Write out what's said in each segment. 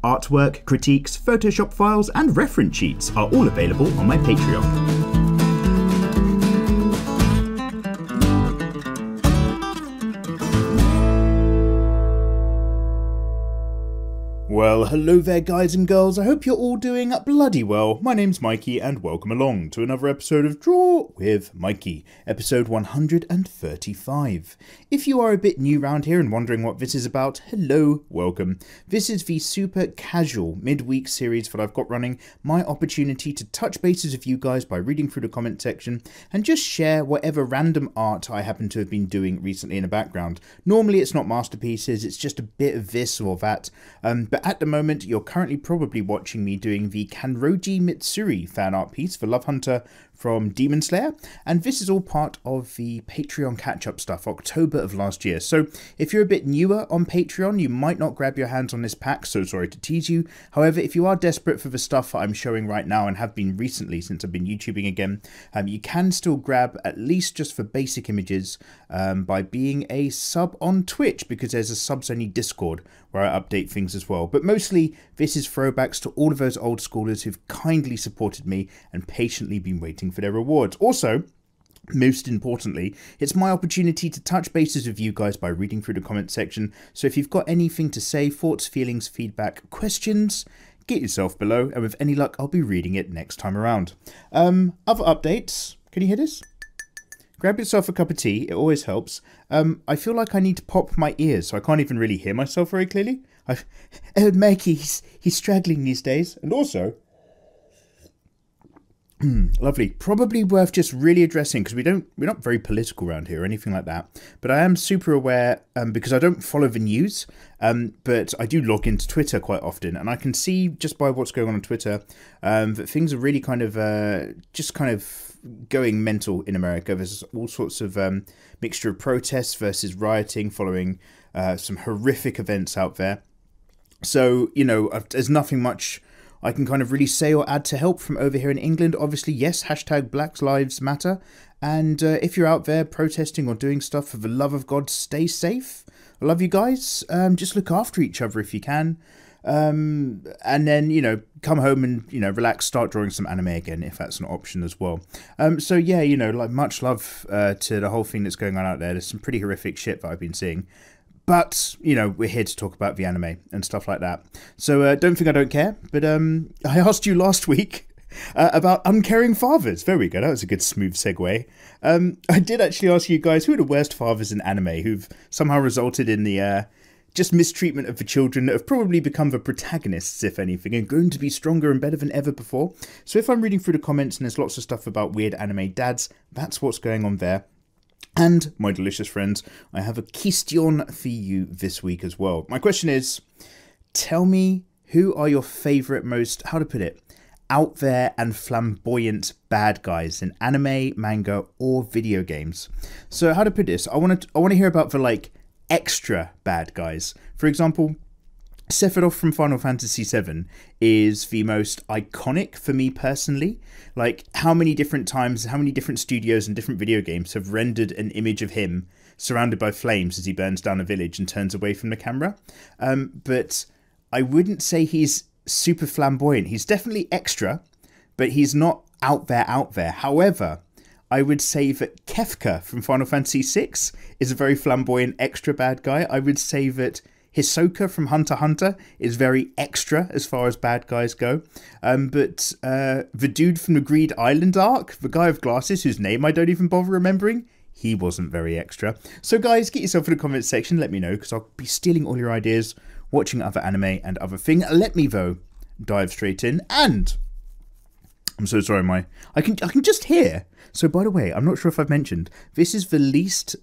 Artwork, critiques, Photoshop files, and reference sheets are all available on my Patreon. Well, hello there guys and girls, I hope you're all doing bloody well. My name's Mikey and welcome along to another episode of Draw with Mikey, episode 135. If you are a bit new round here and wondering what this is about, hello, welcome. This is the super casual midweek series that I've got running, my opportunity to touch bases with you guys by reading through the comment section and just share whatever random art I happen to have been doing recently in the background. Normally it's not masterpieces, it's just a bit of this or that, but at the moment, you're currently probably watching me doing the Kanroji Mitsuri fan art piece for Love Hunter from Demon Slayer, and this is all part of the Patreon catch-up stuff, October of last year. So if you're a bit newer on Patreon, you might not grab your hands on this pack, so sorry to tease you. However, if you are desperate for the stuff I'm showing right now and have been recently since I've been YouTubing again, you can still grab at least just for basic images by being a sub on Twitch, because there's a subs only Discord where I update things as well. But mostly this is throwbacks to all of those old schoolers who've kindly supported me and patiently been waiting for their rewards. Also, most importantly, it's my opportunity to touch bases with you guys by reading through the comment section. So if you've got anything to say, thoughts, feelings, feedback, questions, get yourself below, and with any luck, I'll be reading it next time around. Other updates. Can you hear this? Grab yourself a cup of tea, it always helps. I feel like I need to pop my ears, so I can't even really hear myself very clearly. Oh, Mikey, he's struggling these days. And also, lovely. Probably worth just really addressing, because we're not very political around here or anything like that. But I am super aware, because I don't follow the news, but I do log into Twitter quite often, and I can see just by what's going on Twitter that things are really kind of going mental in America. There's all sorts of mixture of protests versus rioting following some horrific events out there. So, you know, there's nothing much I can kind of really say or add to help from over here in England. Obviously, yes, hashtag Black Lives Matter. And if you're out there protesting or doing stuff, for the love of God, stay safe. I love you guys. Just look after each other if you can. And then, you know, come home and, you know, relax, start drawing some anime again, if that's an option as well. So yeah, you know, like, much love to the whole thing that's going on out there. There's some pretty horrific shit that I've been seeing. But, you know, we're here to talk about the anime and stuff like that. So don't think I don't care. But I asked you last week about uncaring fathers. There we go. That was a good smooth segue. I did actually ask you guys who are the worst fathers in anime who've somehow resulted in the just mistreatment of the children that have probably become the protagonists, if anything, and grown to be stronger and better than ever before. So if I'm reading through the comments and there's lots of stuff about weird anime dads, that's what's going on there. And, my delicious friends, I have a question for you this week as well. My question is, tell me, who are your favourite, most, how to put it, out there and flamboyant bad guys in anime, manga, or video games? So, how to put this, I want to hear about the, like, extra bad guys. For example, Sephiroth from Final Fantasy VII is the most iconic for me personally. Like, how many different times, how many different studios and different video games have rendered an image of him surrounded by flames as he burns down a village and turns away from the camera. But I wouldn't say he's super flamboyant. He's definitely extra, but he's not out there. However, I would say that Kefka from Final Fantasy VI is a very flamboyant extra bad guy. I would say that Hisoka from Hunter x Hunter is very extra as far as bad guys go. But the dude from the Greed Island arc, the guy with glasses whose name I don't even bother remembering, he wasn't very extra. So guys, get yourself in the comments section, let me know, because I'll be stealing all your ideas, watching other anime and other thing. Let me, though, dive straight in. And I'm so sorry, I can just hear. So by the way, I'm not sure if I've mentioned, this is the least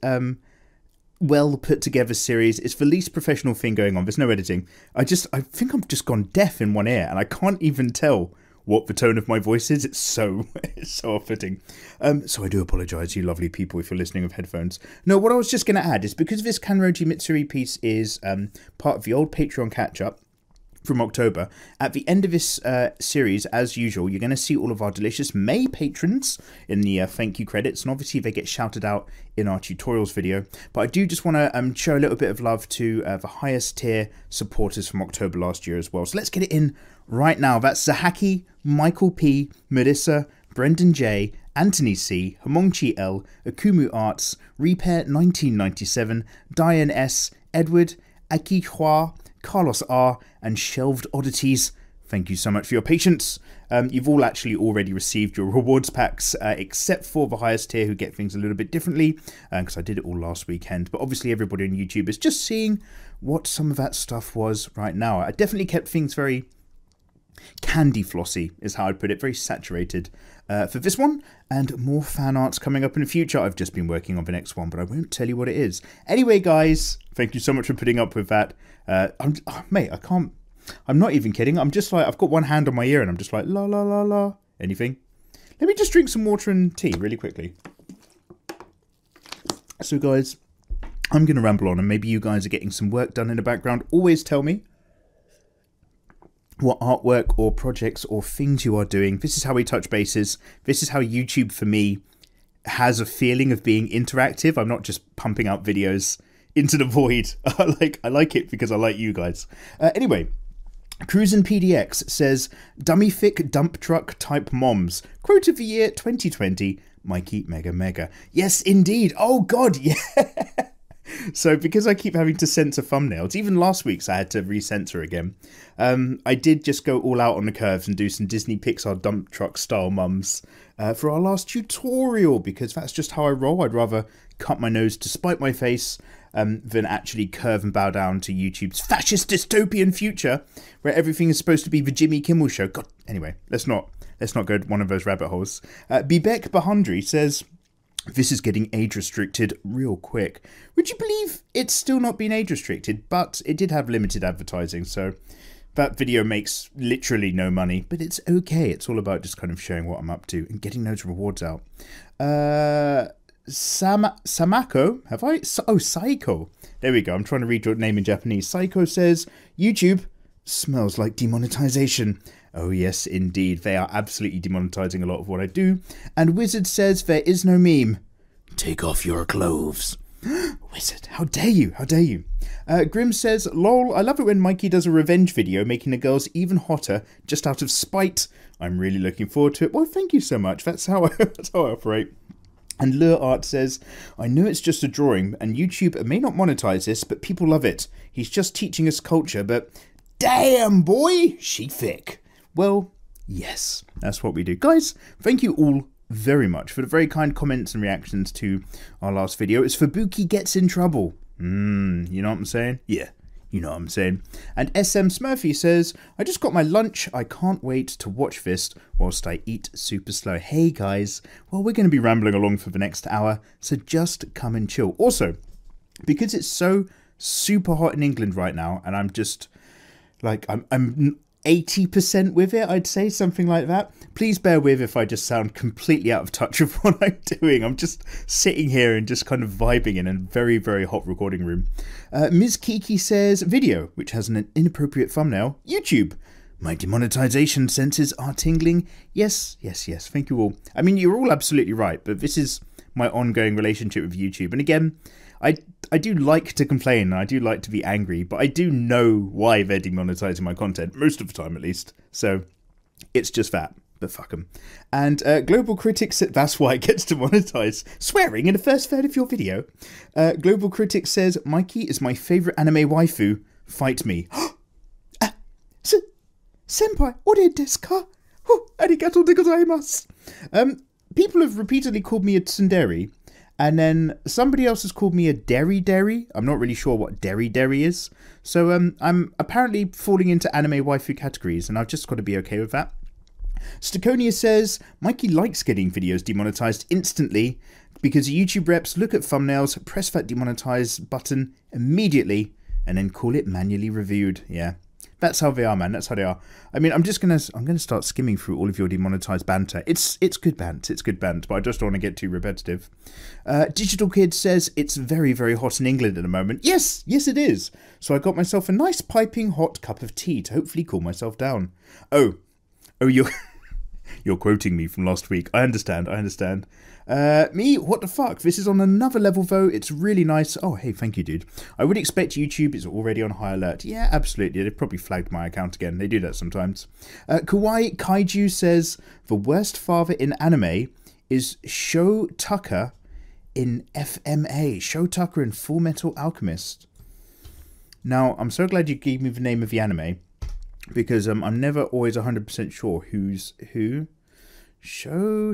well put together series. It's the least professional thing going on. There's no editing. I think I've just gone deaf in one ear and I can't even tell what the tone of my voice is. It's so off-putting. So I do apologise, you lovely people, if you're listening with headphones. No, what I was just going to add is, because this Kanroji Mitsuri piece is part of the old Patreon catch-up, from October. At the end of this series, as usual, you're going to see all of our delicious May patrons in the thank you credits, and obviously they get shouted out in our tutorials video. But I do just want to show a little bit of love to the highest tier supporters from October last year as well. So let's get it in right now. That's Zahaki, Michael P, Marissa, Brendan J, Anthony C, Homongchi L, Akumu Arts, Repair 1997, Diane S, Edward, Aki Hua, Carlos R, and Shelved Oddities. Thank you so much for your patience. You've all actually already received your rewards packs, except for the highest tier who get things a little bit differently, because I did it all last weekend. But obviously everybody on YouTube is just seeing what some of that stuff was right now. I definitely kept things very candy flossy, is how I'd put it, very saturated for this one, and more fan arts coming up in the future. I've just been working on the next one, but I won't tell you what it is. Anyway, guys, thank you so much for putting up with that. Mate, I'm not even kidding. I'm just like, I've got one hand on my ear and I'm just like, la la la la. Anything? Let me just drink some water and tea really quickly. So guys, I'm going to ramble on, and maybe you guys are getting some work done in the background. Always tell me what artwork or projects or things you are doing. This is how we touch bases. This is how YouTube for me has a feeling of being interactive. I'm not just pumping out videos into the void. I like it because I like you guys. Anyway, Cruisin' PDX says, dummy thick dump truck type moms. Quote of the year 2020, Mikey Mega Mega. Yes, indeed. Oh God, yeah. So because I keep having to censor thumbnails, even last week's I had to re-censor again. I did just go all out on the curves and do some Disney Pixar dump truck style mums for our last tutorial, because that's just how I roll. I'd rather cut my nose to spite my face than actually curve and bow down to YouTube's fascist dystopian future, where everything is supposed to be the Jimmy Kimmel show. God, anyway, let's not go one of those rabbit holes. Bibek Bahandri says, this is getting age restricted real quick. Would you believe it's still not been age restricted, but it did have limited advertising, so that video makes literally no money, but it's okay. It's all about just kind of showing what I'm up to and getting those rewards out. Samako, have I? Oh, Saiko. There we go. I'm trying to read your name in Japanese. Saiko says, YouTube smells like demonetization. Oh yes, indeed. They are absolutely demonetizing a lot of what I do. And Wizard says, there is no meme. Take off your clothes. Wizard, how dare you? How dare you? Grim says, lol, I love it when Mikey does a revenge video, making the girls even hotter just out of spite. I'm really looking forward to it. Well, thank you so much. That's how I operate. And Lure Art says, I know it's just a drawing and YouTube may not monetize this, but people love it. He's just teaching us culture, but damn boy, she thick. Well, yes, that's what we do. Guys, thank you all very much for the very kind comments and reactions to our last video. It's Fubuki Gets in Trouble. You know what I'm saying? Yeah, you know what I'm saying. And SM Smurfy says, I just got my lunch. I can't wait to watch this whilst I eat super slow. Hey guys, well, we're going to be rambling along for the next hour, so just come and chill. Also, because it's so super hot in England right now, and I'm just like, I'm 80% with it, I'd say, something like that. Please bear with if I just sound completely out of touch with what I'm doing. I'm just sitting here and just kind of vibing in a very, very hot recording room. Ms. Kiki says, video, which has an inappropriate thumbnail. YouTube, my demonetization senses are tingling. Yes, yes, yes, thank you all. I mean, you're all absolutely right, but this is my ongoing relationship with YouTube. And again, I do like to complain, and I do like to be angry, but I do know why they're demonetizing my content, most of the time at least. So it's just that, but fuck them. And Global Critics, that's why it gets demonetized. Swearing in the first third of your video. Global Critics says, Mikey is my favorite anime waifu. Fight me. Senpai, ore desu ka? Arigatou de gozaimasu. People have repeatedly called me a tsundere. And then somebody else has called me a derry. I'm not really sure what derry is. So I'm apparently falling into anime waifu categories, and I've just got to be okay with that. Staconia says, Mikey likes getting videos demonetized instantly because YouTube reps look at thumbnails, press that demonetize button immediately, and then call it manually reviewed. Yeah, That's how they are, man. That's how they are. I mean, I'm gonna start skimming through all of your demonetized banter. It's good banter. It's good banter, but I just don't want to get too repetitive. Digital Kid says it's very, very hot in England at the moment. Yes, it is. So I got myself a nice piping hot cup of tea to hopefully cool myself down. Oh, you're quoting me from last week. I understand. Me, what the fuck? This is on another level though. It's really nice. Oh, hey, thank you, dude. I would expect YouTube is already on high alert. Yeah, absolutely. They've probably flagged my account again. They do that sometimes. Kawaii Kaiju says the worst father in anime is Sho Tucker in FMA. Sho Tucker in Full Metal Alchemist. Now, I'm so glad you gave me the name of the anime, because I'm never always 100% sure who's who. Sho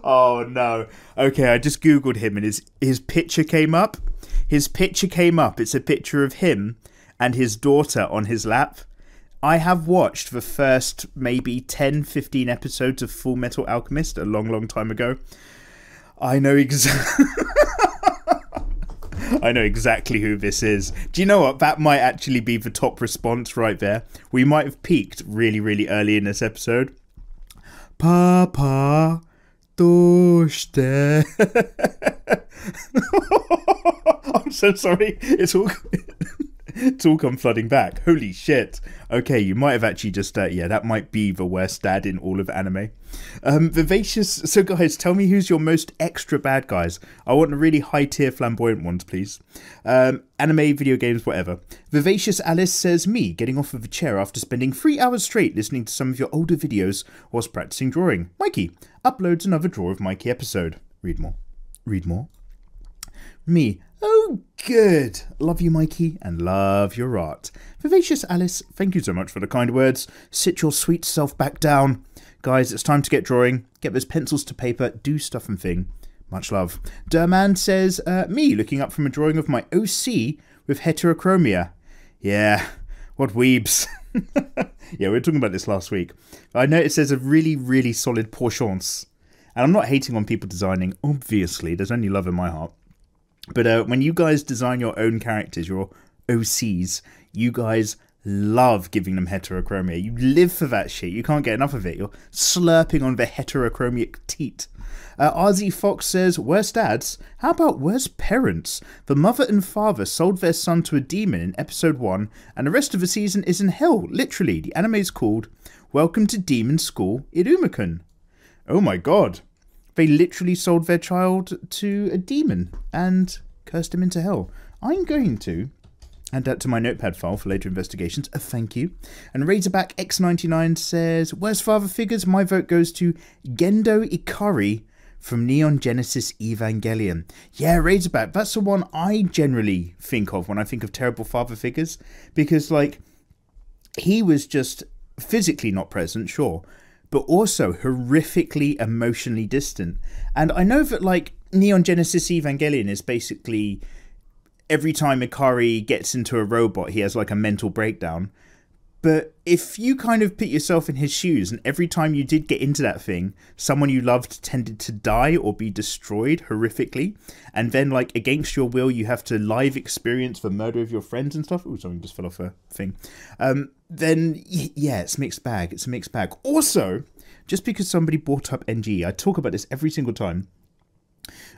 Oh no. Okay, I just googled him and his picture came up. It's a picture of him and his daughter on his lap. I have watched the first maybe 10-15 episodes of Full Metal Alchemist a long time ago. I know exactly who this is. Do you know what? That might actually be the top response right there. We might have peaked really early in this episode. Papa, doshite? I'm so sorry. It's all come flooding back. Holy shit. Okay, you might have actually just, yeah, that might be the worst dad in all of anime. Vivacious, so guys, tell me who's your most extra bad guys. I want the really high tier flamboyant ones, please. Anime, video games, whatever. Vivacious Alice says, me, getting off of a chair after spending 3 hours straight listening to some of your older videos whilst practicing drawing. Mikey, uploads another Draw of Mikey episode. Read more. Me, oh good. Love you, Mikey, and love your art. Vivacious Alice, thank you so much for the kind words. Sit your sweet self back down. Guys, it's time to get drawing. Get those pencils to paper. Do stuff and thing. Much love. Durman says, me looking up from a drawing of my OC with heterochromia. Yeah, what weebs. Yeah, we were talking about this last week. I noticed there's a really solid portions. And I'm not hating on people designing, obviously. There's only love in my heart. But when you guys design your own characters, your OCs, you guys love giving them heterochromia. You live for that shit. You can't get enough of it. You're slurping on the heterochromic teat. RZ Fox says, worst dads? How about worst parents? The mother and father sold their son to a demon in episode 1, and the rest of the season is in hell. Literally, the anime is called Welcome to Demon School Irumakun. Oh my god. They literally sold their child to a demon and cursed him into hell. I'm going to add that to my notepad file for later investigations. Thank you. And Razorback X99 says, worst father figures? My vote goes to Gendo Ikari from Neon Genesis Evangelion. Yeah, Razorback, that's the one I generally think of when I think of terrible father figures. Because, like, he was just physically not present, sure, but also horrifically emotionally distant. And I know that, like, Neon Genesis Evangelion is basically every time Ikari gets into a robot, he has, like, a mental breakdown. But if you kind of put yourself in his shoes, and every time you did get into that thing, someone you loved tended to die or be destroyed horrifically, and then, like, against your will, you have to live experience the murder of your friends and stuff. Oh, something just fell off a thing. Then, yeah, it's a mixed bag. It's a mixed bag. Also, just because somebody brought up NG, I talk about this every single time.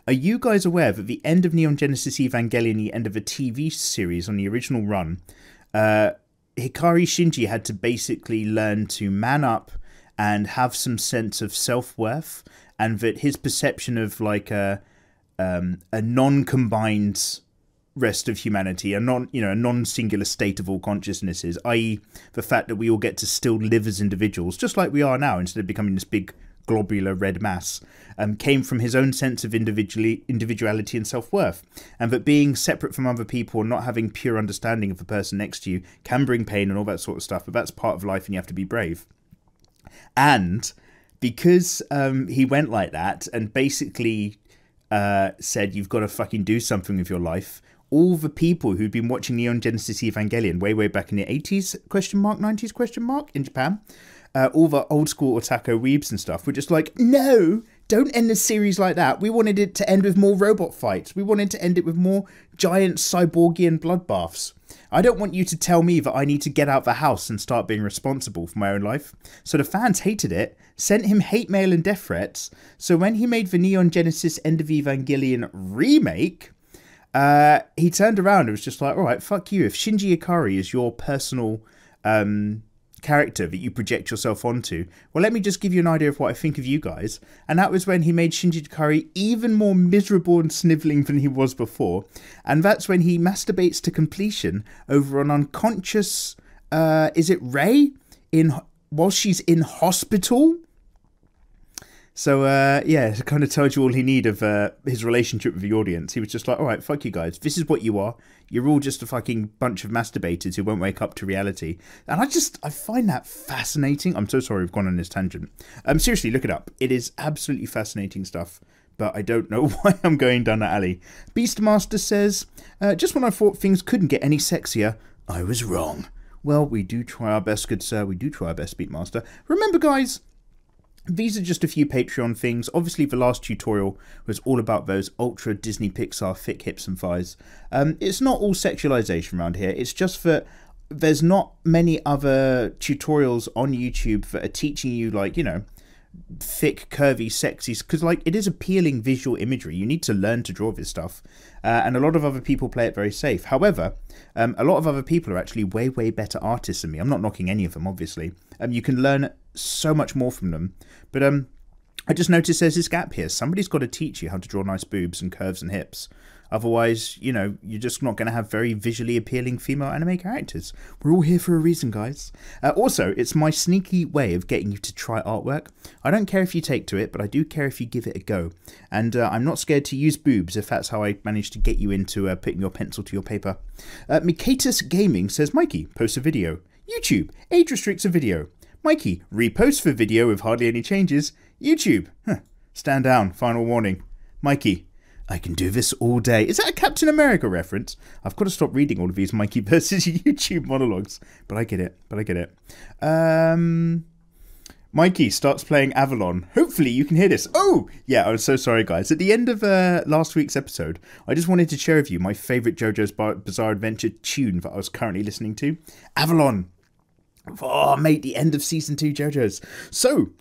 Are you guys aware that at the end of Neon Genesis Evangelion, the end of a TV series on the original run, Hikari Shinji had to basically learn to man up and have some sense of self-worth, and that his perception of, like, a non-combined rest of humanity, a non-singular state of all consciousnesses, i.e. the fact that we all get to still live as individuals, just like we are now, instead of becoming this big globular red mass, came from his own sense of individuality and self-worth, and that being separate from other people and not having pure understanding of the person next to you can bring pain and all that sort of stuff, but that's part of life and you have to be brave. And because he went like that and basically said, you've got to fucking do something with your life, all the people who'd been watching Neon Genesis Evangelion way back in the 80s, 90s, in Japan, all the old school otaku weebs and stuff were just like, no, Don't end the series like that. We wanted it to end with more robot fights. We wanted to end it with more giant cyborgian bloodbaths. I don't want you to tell me that I need to get out the house and start being responsible for my own life. So the fans hated it, sent him hate mail and death threats. So when he made the Neon Genesis End of Evangelion remake, he turned around and was just like, all right, fuck you. If Shinji Ikari is your personal character that you project yourself onto, well, let me just give you an idea of what I think of you guys. And that was when he made Shinji Ikari even more miserable and snivelling than he was before. And that's when he masturbates to completion over an unconscious, is it Rei? While she's in hospital? So, yeah, it kind of tells you all he need of his relationship with the audience. He was just like, all right, fuck you guys. This is what you are. You're all just a fucking bunch of masturbators who won't wake up to reality. And I find that fascinating. I'm so sorry we've gone on this tangent. Seriously, look it up. It is absolutely fascinating stuff. But I don't know why I'm going down that alley. Beastmaster says, just when I thought things couldn't get any sexier, I was wrong. Well, we do try our best, good sir. We do try our best, Beastmaster. Remember, guys, these are just a few Patreon things. Obviously, the last tutorial was all about those ultra Disney Pixar thick hips and thighs. It's not all sexualization around here. It's just that there's not many other tutorials on YouTube that are teaching you, like, you know, thick, curvy, sexy, because, like, it is appealing visual imagery. You need to learn to draw this stuff. And a lot of other people play it very safe. However, a lot of other people are actually way, way better artists than me. I'm not knocking any of them, obviously. You can learn so much more from them. But I just noticed there's this gap here. Somebody's got to teach you how to draw nice boobs and curves and hips. Otherwise, you know, you're just not going to have very visually appealing female anime characters. We're all here for a reason, guys. Also, it's my sneaky way of getting you to try artwork. I don't care if you take to it, but I do care if you give it a go. And I'm not scared to use boobs if that's how I manage to get you into putting your pencil to your paper. Mikatus Gaming says, Mikey, post a video. YouTube, age restricts a video. Mikey, repost for video with hardly any changes. YouTube, stand down, final warning. Mikey, I can do this all day. Is that a Captain America reference? I've got to stop reading all of these Mikey versus YouTube monologues. But I get it, Mikey starts playing Avalon. Hopefully you can hear this. Oh, yeah, I'm so sorry, guys. At the end of last week's episode, I just wanted to share with you my favourite JoJo's Bizarre Adventure tune that I was currently listening to. Avalon. Oh, mate, the end of Season 2 JoJo's. So,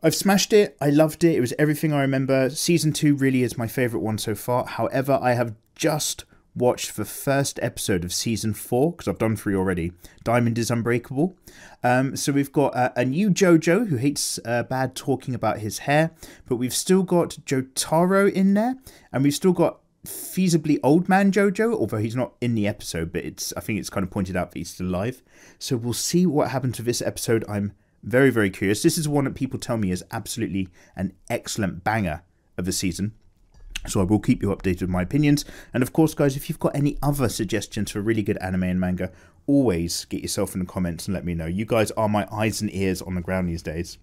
I've smashed it. I loved it. It was everything I remember. Season 2 really is my favourite one so far. However, I have just watched the first episode of Season 4, because I've done 3 already. Diamond is Unbreakable. So we've got a new JoJo who hates bad talking about his hair. But we've still got Jotaro in there. And we've still got feasibly old man JoJo, although he's not in the episode, but I think it's kind of pointed out that he's still alive. So we'll see what happens to this episode. I'm very, very curious. This is one that people tell me is absolutely an excellent banger of the season. So I will keep you updated with my opinions. And of course, guys, if you've got any other suggestions for really good anime and manga, always get yourself in the comments and let me know. You guys are my eyes and ears on the ground these days.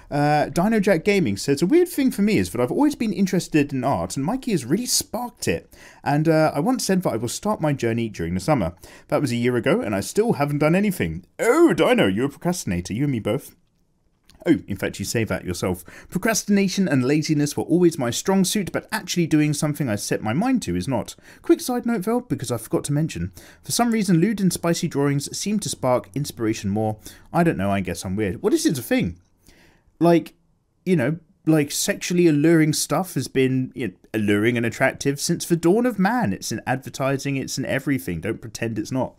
Dino Jack Gaming says, a weird thing for me is that I've always been interested in art, and Mikey has really sparked it. And I once said that I will start my journey during the summer. That was a year ago, and I still haven't done anything. Oh, Dino, you're a procrastinator. You and me both. Oh, in fact, you say that yourself. Procrastination and laziness were always my strong suit, but actually doing something I set my mind to is not. Quick side note, though, because I forgot to mention. For some reason, lewd and spicy drawings seem to spark inspiration more. I don't know, I guess I'm weird. Well, this is a thing. Like, you know, like sexually alluring stuff has been alluring and attractive since the dawn of man. It's in advertising, it's in everything. Don't pretend it's not.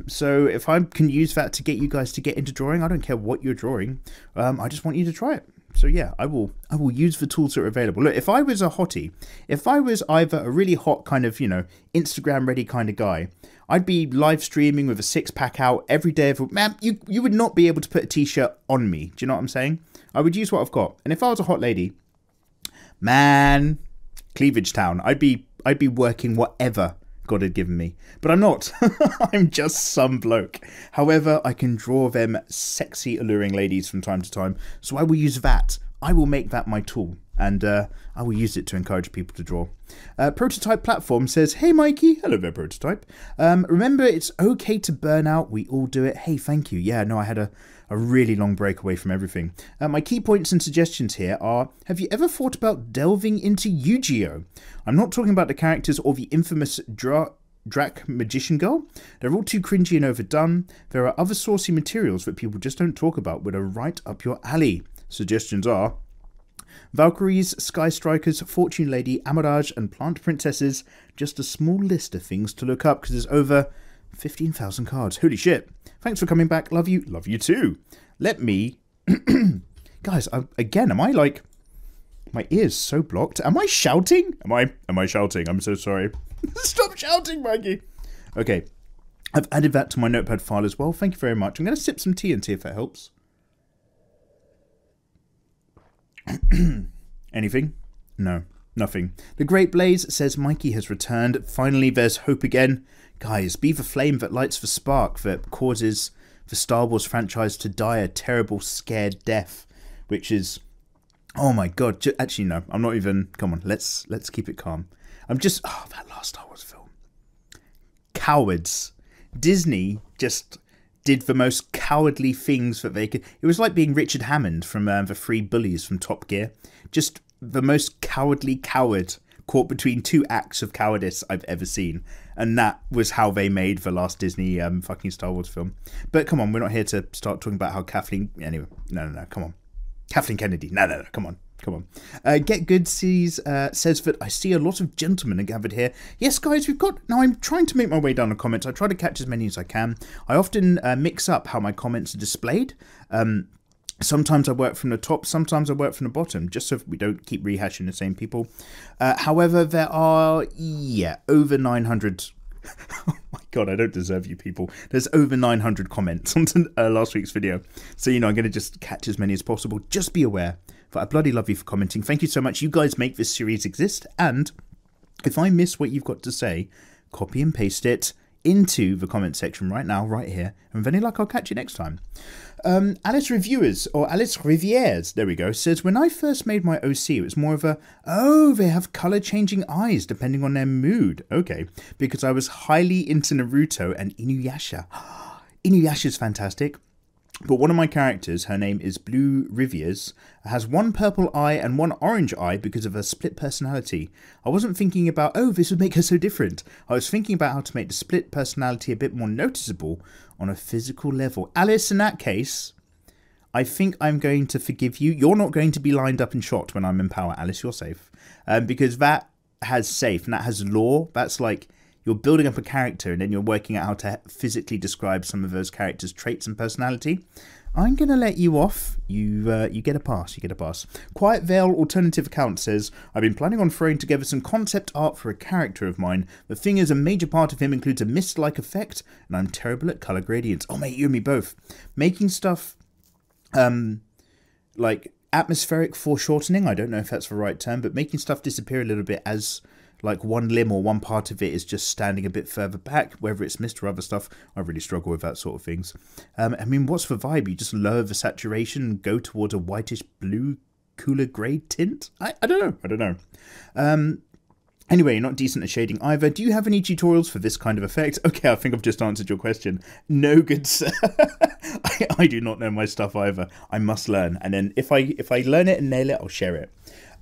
So if I can use that to get you guys to get into drawing, I don't care what you're drawing. I just want you to try it. So yeah, I will use the tools that are available. Look, if I was a hottie, if I was either a really hot kind of, Instagram ready kind of guy, I'd be live streaming with a 6-pack out every day. Man, you would not be able to put a t-shirt on me. Do you know what I'm saying? I would use what I've got. And if I was a hot lady, man, Cleavage Town, I'd be working whatever God had given me. But I'm not. I'm just some bloke. However, I can draw them sexy, alluring ladies from time to time. So I will use that. I will make that my tool. and I will use it to encourage people to draw. Prototype Platform says, hey Mikey, hello there Prototype. Remember, it's okay to burn out, we all do it. Hey, thank you. Yeah, no, I had a really long break away from everything. My key points and suggestions here are, have you ever thought about delving into Yu-Gi-Oh? I'm not talking about the characters or the infamous Drac Magician Girl. They're all too cringy and overdone. There are other saucy materials that people just don't talk about that are right up your alley. Suggestions are Valkyries, Sky Strikers, Fortune Lady, Amarage, and Plant Princesses. Just a small list of things to look up because there's over 15,000 cards. Holy shit. Thanks for coming back. Love you. Love you too. Let me... Guys, again, am I like... My ear's so blocked. Am I shouting? Am I shouting? I'm so sorry. Stop shouting, Mikey. Okay. I've added that to my notepad file as well. Thank you very much. I'm going to sip some tea and see if that helps. Anything? No, nothing. The Great Blaze says Mikey has returned. Finally, there's hope again. Guys, be the flame that lights the spark that causes the Star Wars franchise to die a terrible, scared death. Which is... Oh my god. Actually, no. I'm not even... Come on, let's keep it calm. I'm just... Oh, that last Star Wars film. Cowards. Disney just did the most cowardly things that they could... It was like being Richard Hammond from the Three Bullies from Top Gear. Just the most cowardly coward caught between two acts of cowardice I've ever seen. And that was how they made the last Disney fucking Star Wars film. But come on, we're not here to start talking about how Kathleen... Anyway, no, come on. Kathleen Kennedy. No, come on. Get Good says that I see a lot of gentlemen are gathered here. Yes, guys, we've got... Now, I'm trying to make my way down the comments. I try to catch as many as I can. I often mix up how my comments are displayed. Sometimes I work from the top, sometimes I work from the bottom, just so we don't keep rehashing the same people. However, there are, over 900... Oh my god, I don't deserve you people. There's over 900 comments on last week's video. So, I'm going to just catch as many as possible. Just be aware that I bloody love you for commenting. Thank you so much. You guys make this series exist. And if I miss what you've got to say, copy and paste it into the comment section right now, right here. And with any luck, I'll catch you next time. Alice Reviewers, or Alice Rivières, there we go, says, when I first made my OC, it was more of a, they have colour-changing eyes depending on their mood. Okay, because I was highly into Naruto and Inuyasha. Inuyasha's fantastic. But one of my characters, her name is Blue Riviers, has one purple eye and one orange eye because of her split personality. I wasn't thinking about, this would make her so different. I was thinking about how to make the split personality a bit more noticeable on a physical level. Alice, in that case, I think I'm going to forgive you. You're not going to be lined up and shot when I'm in power, Alice. You're safe. Because that has safe and that has lore. That's like... You're building up a character and then you're working out how to physically describe some of those characters' traits and personality. I'm going to let you off. You get a pass. You get a pass. Quiet Veil Alternative Account says, I've been planning on throwing together some concept art for a character of mine. The thing is, a major part of him includes a mist-like effect, and I'm terrible at colour gradients. Oh, mate, you and me both. Making stuff, like atmospheric foreshortening, I don't know if that's the right term, but making stuff disappear a little bit as... like one limb or one part of it is just standing a bit further back, whether it's mist or other stuff. I really struggle with that sort of things. I mean, what's the vibe? You just lower the saturation and go towards a whitish blue, cooler grey tint? I don't know. Anyway, you're not decent at shading either. Do you have any tutorials for this kind of effect? Okay, I think I've just answered your question. No, good sir. I do not know my stuff either. I must learn. And then if I learn it and nail it, I'll share it.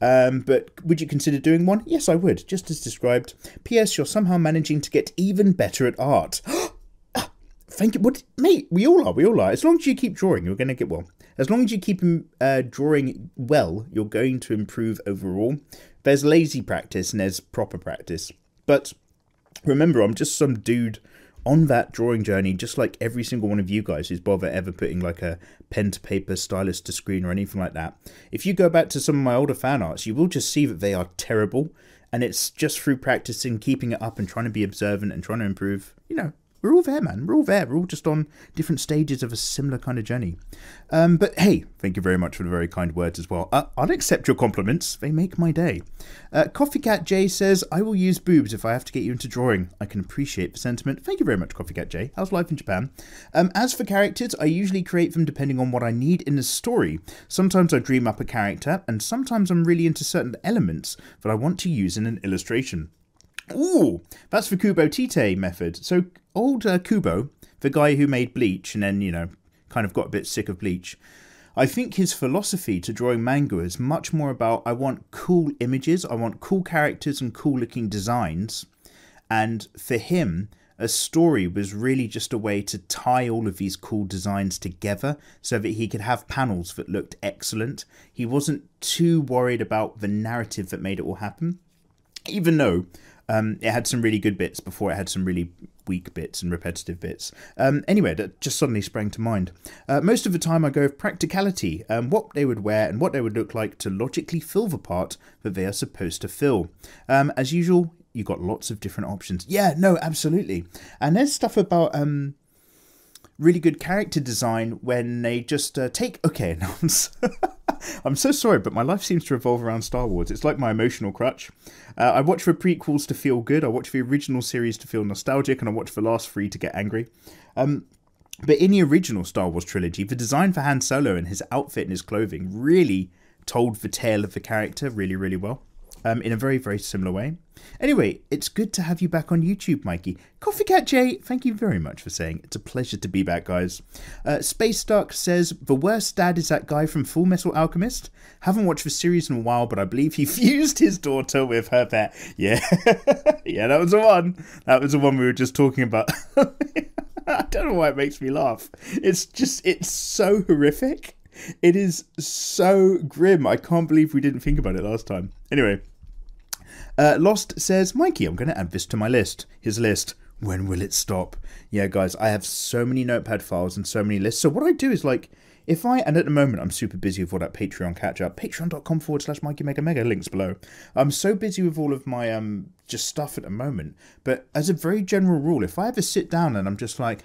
But would you consider doing one? Yes, I would, just as described. P.S. You're somehow managing to get even better at art. Thank you. What, mate, we all are. As long as you keep drawing, you're going to get well. As long as you keep drawing well, you're going to improve overall. There's lazy practice and there's proper practice. But remember, I'm just some dude on that drawing journey, just like every single one of you guys who's bothered ever putting like a pen to paper, stylus to screen or anything like that. If you go back to some of my older fan arts, you will just see that they are terrible. And it's just through practicing, keeping it up and trying to be observant and trying to improve, we're all there, man. We're all there. We're all just on different stages of a similar kind of journey. But hey, thank you very much for the very kind words as well. I'll accept your compliments. They make my day. Coffee Cat J says, I will use boobs if I have to get you into drawing. I can appreciate the sentiment. Thank you very much, Coffee Cat J. How's life in Japan? As for characters, I usually create them depending on what I need in the story. Sometimes I dream up a character, and sometimes I'm really into certain elements that I want to use in an illustration. Ooh, that's the Kubo Tite method. So old Kubo, the guy who made Bleach and then, you know, kind of got a bit sick of Bleach, I think his philosophy to drawing manga is much more about, I want cool images, I want cool characters and cool looking designs. And for him, a story was really just a way to tie all of these cool designs together so that he could have panels that looked excellent. He wasn't too worried about the narrative that made it all happen, even though it had some really good bits before it had some really weak bits and repetitive bits. Anyway, that just suddenly sprang to mind. Most of the time I go with practicality, what they would wear and what they would look like to logically fill the part that they are supposed to fill. As usual, you got lots of different options. Yeah, no, absolutely. And there's stuff about really good character design when they just take... Okay, now I'm so sorry, but my life seems to revolve around Star Wars. It's like my emotional crutch. I watch the prequels to feel good, I watch the original series to feel nostalgic, and I watch the last three to get angry. But in the original Star Wars trilogy, the design for Han Solo and his outfit and his clothing really told the tale of the character really, really well. In a very, very similar way. Anyway, it's good to have you back on YouTube, Mikey. Coffee Cat J, thank you very much for saying. It's a pleasure to be back, guys. Space Duck says, the worst dad is that guy from Full Metal Alchemist. Haven't watched the series in a while, but I believe he fused his daughter with her pet. Yeah, yeah, that was the one. That was the one we were just talking about. I don't know why it makes me laugh. It's so horrific. It is so grim. I can't believe we didn't think about it last time. Anyway. Lost says, Mikey, I'm going to add this to my list. His list. When will it stop? Yeah, guys, I have so many notepad files and so many lists. So what I do is like, and at the moment I'm super busy with all that Patreon catch up. Patreon.com/mikeymegamega, links below. I'm so busy with all of my just stuff at the moment. But as a very general rule, if I ever sit down and I'm just like,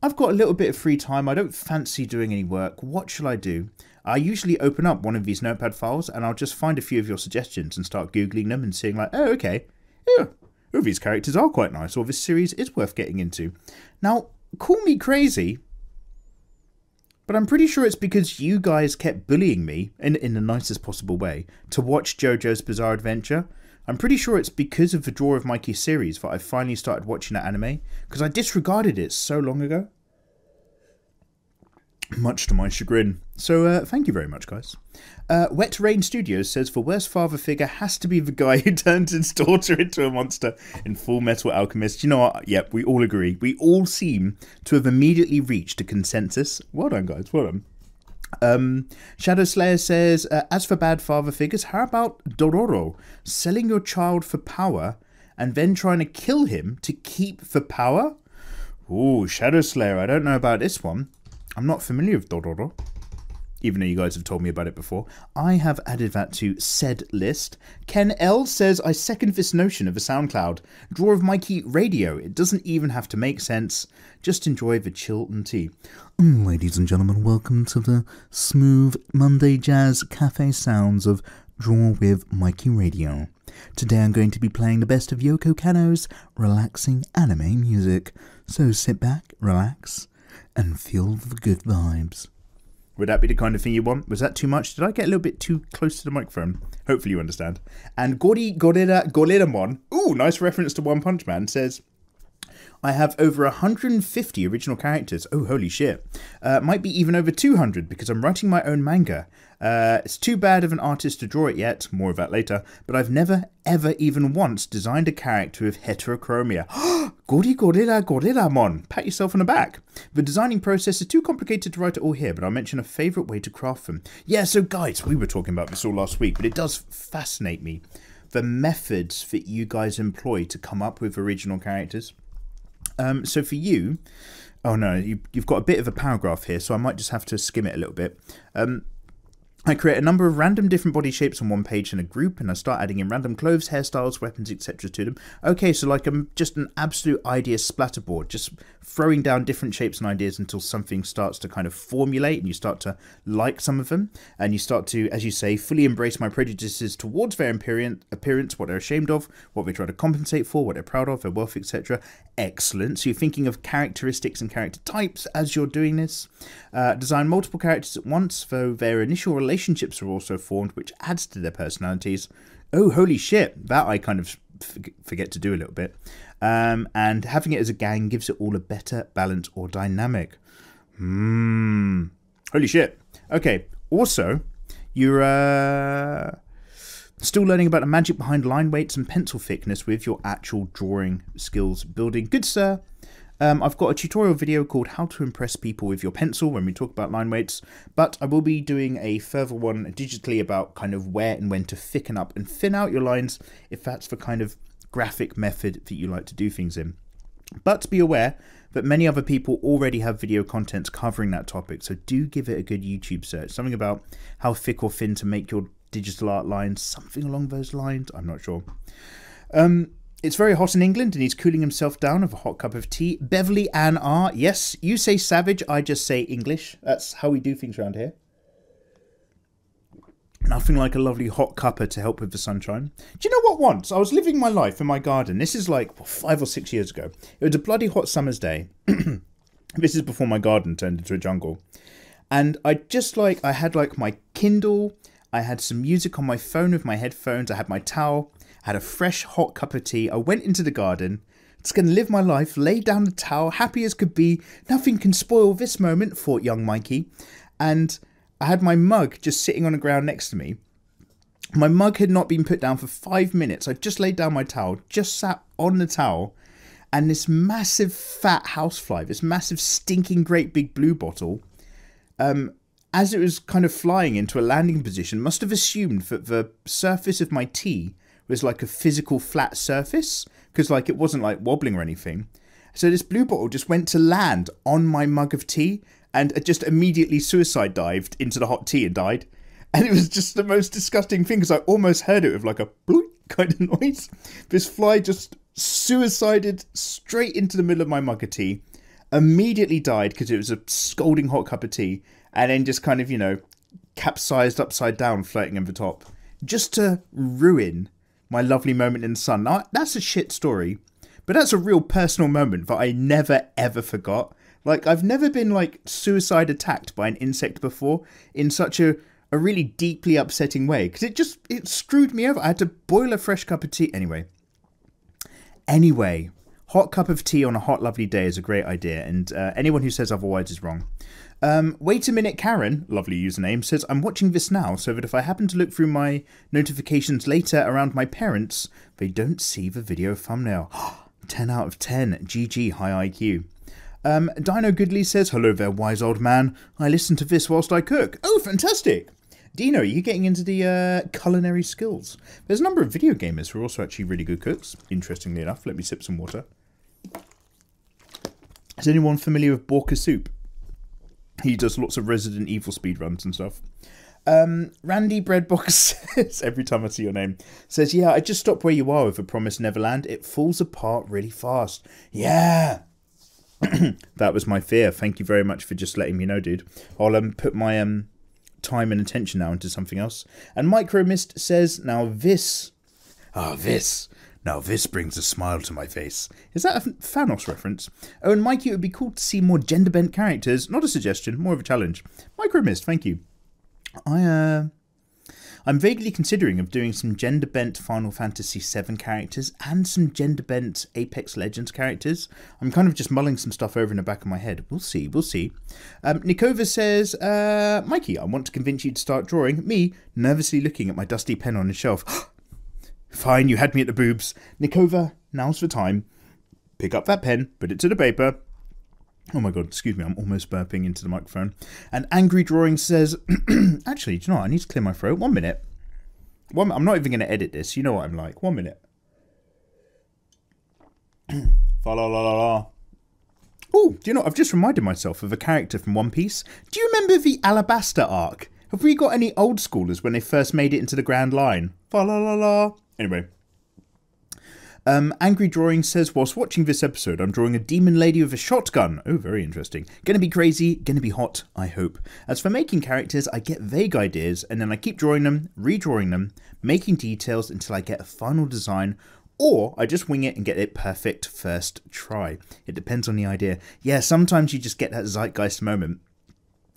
I've got a little bit of free time, I don't fancy doing any work, what shall I do? I usually open up one of these notepad files and I'll just find a few of your suggestions and start Googling them and seeing like, oh, okay, yeah, these characters are quite nice, or this series is worth getting into. Now, call me crazy, but I'm pretty sure it's because you guys kept bullying me, in the nicest possible way, to watch JoJo's Bizarre Adventure. I'm pretty sure it's because of the Draw of Mikey series that I finally started watching that anime, because I disregarded it so long ago. Much to my chagrin. So thank you very much, guys. Wet Rain Studios says, the worst father figure has to be the guy who turns his daughter into a monster in Full Metal Alchemist. You know what? Yep, we all agree. We all seem to have immediately reached a consensus. Well done, guys. Well done. Shadow Slayer says, as for bad father figures, how about Dororo? Selling your child for power and then trying to kill him to keep the power? Ooh, Shadow Slayer, I don't know about this one. I'm not familiar with Dororo, even though you guys have told me about it before. I have added that to said list. Ken L says, I second this notion of a SoundCloud. Draw of Mikey radio. It doesn't even have to make sense. Just enjoy the chill and tea. Ladies and gentlemen, welcome to the smooth Monday Jazz Cafe sounds of Draw with Mikey radio. Today I'm going to be playing the best of Yoko Kanno's relaxing anime music. So sit back, relax, and feel the good vibes. Would that be the kind of thing you want? Was that too much? Did I get a little bit too close to the microphone? Hopefully you understand. And Gori Goreramon, ooh, nice reference to One Punch Man, says, I have over 150 original characters. Oh, holy shit. Might be even over 200 because I'm writing my own manga. It's too bad of an artist to draw it yet, more of that later, but I've never, ever, even once designed a character with heterochromia. Gori Goreramon, pat yourself on the back. The designing process is too complicated to write it all here, but I'll mention a favourite way to craft them. Yeah, so guys, we were talking about this all last week, but it does fascinate me, the methods that you guys employ to come up with original characters. So for you, oh no, you've got a bit of a paragraph here, so I might just have to skim it a little bit. I create a number of random different body shapes on one page in a group, and I start adding in random clothes, hairstyles, weapons, etc. to them. Okay, so like I'm just an absolute idea splatterboard, just throwing down different shapes and ideas until something starts to kind of formulate and you start to like some of them, and you start to, as you say, fully embrace my prejudices towards their appearance, what they're ashamed of, what they try to compensate for, what they're proud of, their wealth, etc. Excellent. So you're thinking of characteristics and character types as you're doing this. Design multiple characters at once, though their initial relationships are also formed, which adds to their personalities. Oh, holy shit. That I kind of forget to do a little bit. And having it as a gang gives it all a better balance or dynamic. Holy shit. Okay. Also, you're still learning about the magic behind line weights and pencil thickness with your actual drawing skills building. Good, sir. I've got a tutorial video called How to Impress People with Your Pencil when we talk about line weights, but I will be doing a further one digitally about kind of where and when to thicken up and thin out your lines if that's the kind of graphic method that you like to do things in. But be aware that many other people already have video contents covering that topic, so do give it a good YouTube search. Something about how thick or thin to make your digital art lines, something along those lines, I'm not sure. It's very hot in England and he's cooling himself down with a hot cup of tea. Beverly Ann R. Yes, you say savage, I just say English. That's how we do things around here. Nothing like a lovely hot cuppa to help with the sunshine. Do you know what, once I was living my life in my garden. This is like 5 or 6 years ago. It was a bloody hot summer's day. This is before my garden turned into a jungle. And I had like my Kindle. I had some music on my phone with my headphones. I had my towel. Had a fresh hot cup of tea. I went into the garden. Just going to live my life, lay down the towel, happy as could be. Nothing can spoil this moment, thought young Mikey. And I had my mug just sitting on the ground next to me. My mug had not been put down for 5 minutes. I just laid down my towel, just sat on the towel. And this massive fat housefly, this massive stinking great big blue bottle, as it was kind of flying into a landing position, must have assumed that the surface of my tea was like a physical flat surface, because like it wasn't like wobbling or anything. So this blue bottle just went to land on my mug of tea and it just immediately suicide dived into the hot tea and died. And it was just the most disgusting thing because I almost heard it with like a bloop kind of noise. This fly just suicided straight into the middle of my mug of tea, immediately died because it was a scalding hot cup of tea, and then just kind of, you know, capsized upside down floating over the top just to ruin my lovely moment in the sun. Now, that's a shit story, but that's a real personal moment that I never ever forgot. Like, I've never been like suicide attacked by an insect before in such a really deeply upsetting way, because it screwed me over. I had to boil a fresh cup of tea. Anyway, hot cup of tea on a hot lovely day is a great idea, and anyone who says otherwise is wrong. Wait a minute, Karen, lovely username, says, I'm watching this now so that if I happen to look through my notifications later around my parents, they don't see the video thumbnail. 10 out of 10. GG, high IQ. Dino Goodley says, hello there, wise old man. I listen to this whilst I cook. Oh, fantastic. Dino, are you getting into the culinary skills? There's a number of video gamers who are also actually really good cooks, interestingly enough. Let me sip some water. Is anyone familiar with Borka Soup? He does lots of Resident Evil speedruns and stuff. Randy Breadbox says, every time I see your name, says, yeah, I just stopped where you are with The Promised Neverland. It falls apart really fast. Yeah. That was my fear. Thank you very much for just letting me know, dude. I'll put my time and attention now into something else. And Micro Mist says, now this brings a smile to my face. Is that a Thanos reference? Oh, and Mikey, it would be cool to see more gender-bent characters. Not a suggestion, more of a challenge. Micro Mist, thank you. I'm vaguely considering of doing some gender-bent Final Fantasy VII characters and some gender-bent Apex Legends characters. I'm kind of just mulling some stuff over in the back of my head. We'll see, we'll see. Nikova says, Mikey, I want to convince you to start drawing. Me, nervously looking at my dusty pen on the shelf. Fine, you had me at the boobs. Nikova, now's the time. Pick up that pen, put it to the paper. Oh my god, excuse me, I'm almost burping into the microphone. And Angry Drawing says, actually, do you know what? I need to clear my throat. 1 minute. I'm not even going to edit this. You know what I'm like. 1 minute. Fa la la la la. Oh, do you know, I've just reminded myself of a character from One Piece. Do you remember the Alabasta arc? Have we got any old schoolers when they first made it into the Grand Line? Fa la la la. Anyway. Angry Drawing says, whilst watching this episode, I'm drawing a demon lady with a shotgun. Oh, very interesting. Gonna be crazy, gonna be hot, I hope. As for making characters, I get vague ideas, and then I keep drawing them, redrawing them, making details until I get a final design, or I just wing it and get it perfect first try. It depends on the idea. Yeah, sometimes you just get that zeitgeist moment,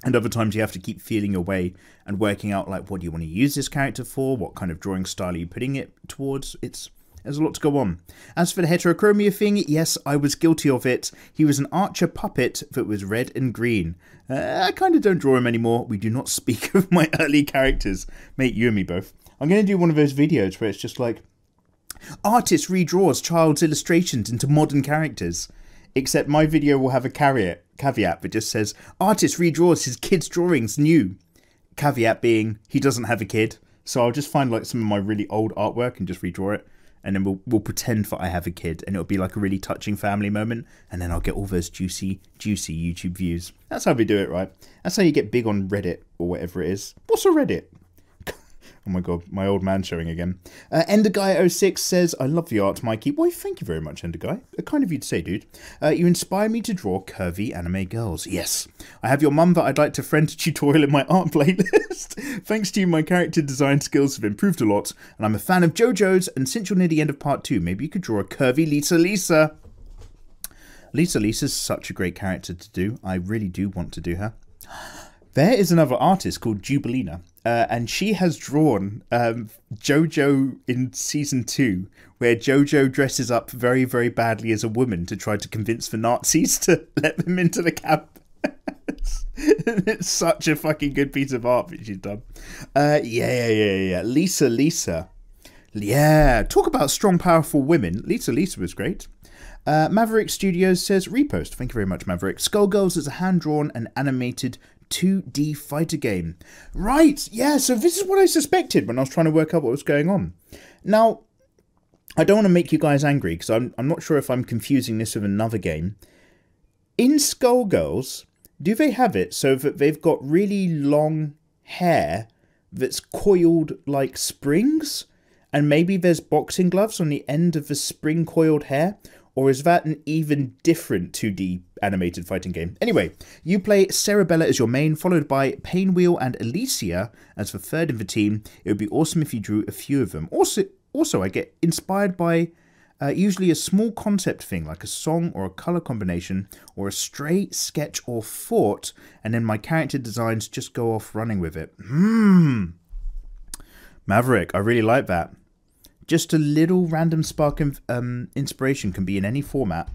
and other times you have to keep feeling your way and working out, like, what do you want to use this character for? What kind of drawing style are you putting it towards? There's a lot to go on. As for the heterochromia thing, yes, I was guilty of it. He was an archer puppet that was red and green. I kind of don't draw him anymore. We do not speak of my early characters. Mate, you and me both. I'm going to do one of those videos where it's just like, artist redraws child's illustrations into modern characters. Except my video will have a caveat that just says, artist redraws his kid's drawings new. Caveat being, he doesn't have a kid. So I'll just find like some of my really old artwork and just redraw it. And then we'll pretend that I have a kid, and it'll be like a really touching family moment, and then I'll get all those juicy YouTube views. That's how we do it, right? That's how you get big on Reddit, or whatever it is. What's a Reddit? Oh my god, my old man showing again. Enderguy06 says, I love the art, Mikey. Why, thank you very much, Enderguy. Kind of you to say, dude. You inspire me to draw curvy anime girls. Yes. I have your mum that I'd like to friend a tutorial in my art playlist. Thanks to you, my character design skills have improved a lot, and I'm a fan of JoJo's, and since you're near the end of part 2, maybe you could draw a curvy Lisa. Lisa's such a great character to do. I really do want to do her. There is another artist called Jubilina, and she has drawn JoJo in season 2, where JoJo dresses up very, very badly as a woman to try to convince the Nazis to let them into the camp. It's such a fucking good piece of art that she's done. Yeah. Lisa. Yeah, talk about strong, powerful women. Lisa was great. Maverick Studios says, repost. Thank you very much, Maverick. Skullgirls is a hand-drawn and animated 2D fighter game. Right, yeah, so this is what I suspected when I was trying to work out what was going on. Now, I don't want to make you guys angry, because I'm not sure if I'm confusing this with another game. In Skullgirls, do they have it so that they've got really long hair that's coiled like springs? And maybe there's boxing gloves on the end of the spring coiled hair? Or is that an even different 2D animated fighting game? Anyway, you play Cerebella as your main, followed by Painwheel and Alicia as the third in the team. It would be awesome if you drew a few of them. Also, I get inspired by usually a small concept thing, like a song or a colour combination, or a stray sketch or thought, and then my character designs just go off running with it. Maverick, I really like that. Just a little random spark of inspiration can be in any format,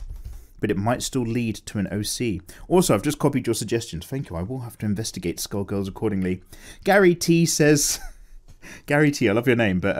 but it might still lead to an OC. Also, I've just copied your suggestions. Thank you. I will have to investigate Skullgirls accordingly. Gary T says... Gary T, I love your name, but